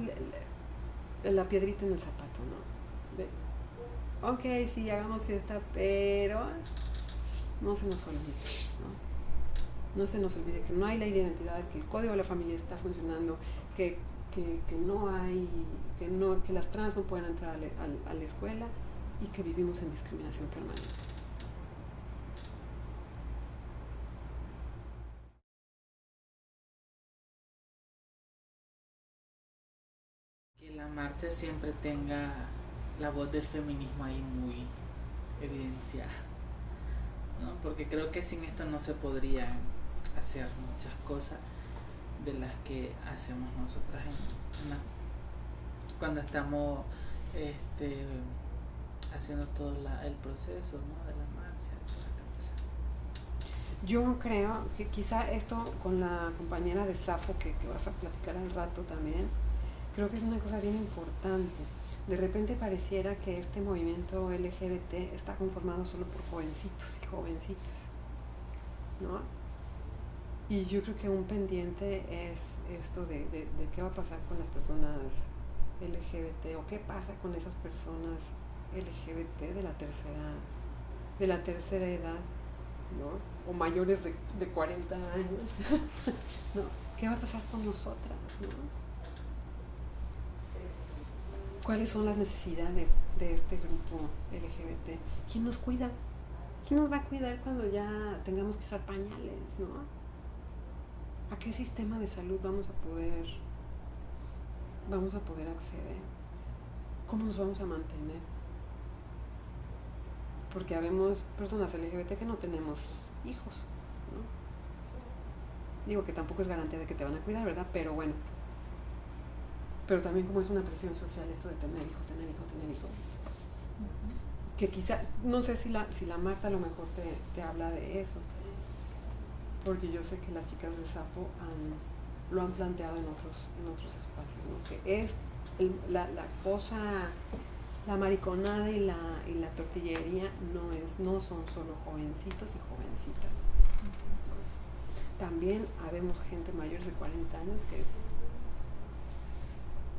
la piedrita en el zapato, ¿no? De, ok, sí, hagamos fiesta, pero no se nos olvide, ¿no? No se nos olvide que no hay ley de identidad, que el código de la familia está funcionando, que no hay, que las trans no pueden entrar a la escuela y que vivimos en discriminación permanente. Que la marcha siempre tenga la voz del feminismo ahí muy evidenciada, ¿no? Porque creo que sin esto no se podrían hacer muchas cosas de las que hacemos nosotras cuando estamos haciendo todo el proceso, ¿no? De la marcha, toda esta cosa. Yo creo que quizá esto con la compañera de Safo que vas a platicar al rato también, creo que es una cosa bien importante. De repente pareciera que este movimiento LGBT está conformado solo por jovencitos y jovencitas, ¿no? Y yo creo que un pendiente es esto de qué va a pasar con las personas LGBT o qué pasa con esas personas LGBT de la tercera edad, ¿no? O mayores de 40 años, ¿no? ¿Qué va a pasar con nosotras, ¿no? ¿Cuáles son las necesidades de este grupo LGBT? ¿Quién nos cuida? ¿Quién nos va a cuidar cuando ya tengamos que usar pañales, ¿no? ¿A qué sistema de salud vamos a poder acceder? ¿Cómo nos vamos a mantener? Porque habemos personas LGBT que no tenemos hijos, ¿no? Digo que tampoco es garantía de que te van a cuidar, ¿verdad? Pero bueno. Pero también como es una presión social esto de tener hijos. Uh-huh. Que quizá, no sé si la Marta a lo mejor te habla de eso. Porque yo sé que las chicas de Safo lo han planteado en otros espacios, ¿no? Que es la cosa, la mariconada y la tortillería no son solo jovencitos y jovencitas. También habemos gente mayor de 40 años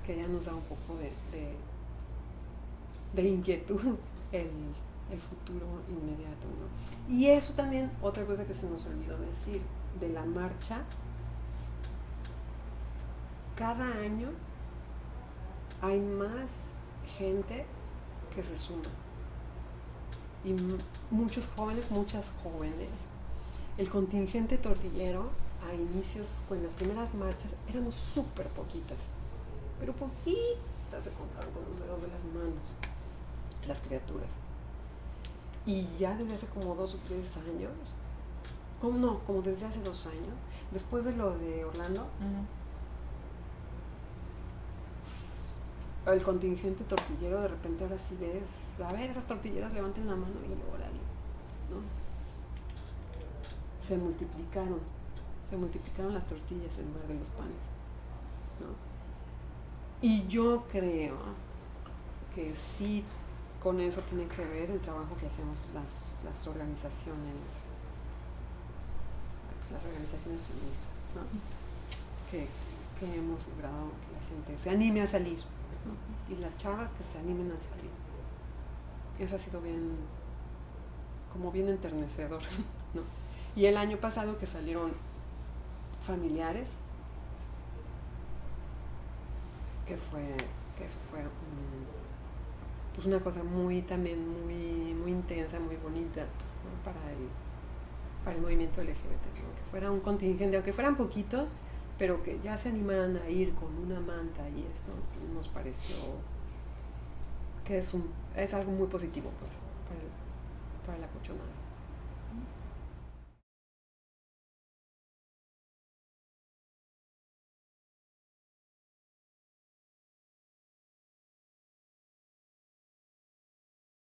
que ya nos da un poco de inquietud el futuro inmediato, ¿no? Y eso también, otra cosa que se nos olvidó decir, de la marcha, cada año hay más gente que se suma. Y muchos jóvenes, muchas jóvenes. El contingente tortillero, a inicios, con las primeras marchas, éramos súper poquitas. Pero poquitas se contaban con los dedos de las manos, las criaturas. Y ya desde hace como 2 o 3 años, como desde hace 2 años, después de lo de Orlando, el contingente tortillero, de repente ahora sí ves, a ver, esas tortilleras levanten la mano y órale, ¿no? Se multiplicaron las tortillas en lugar de los panes, ¿no? Y yo creo que sí, con eso tiene que ver el trabajo que hacemos las organizaciones feministas, ¿no? Que hemos logrado que la gente se anime a salir, ¿no? Y las chavas que se animen a salir. Eso ha sido bien enternecedor, ¿no? Y el año pasado que salieron familiares, que eso fue pues una cosa muy intensa, muy bonita, ¿no? para el movimiento LGBT, ¿no? Que fuera un contingente, aunque fueran poquitos, pero que ya se animaran a ir con una manta y esto nos pareció que es algo muy positivo, pues, para la cochonada.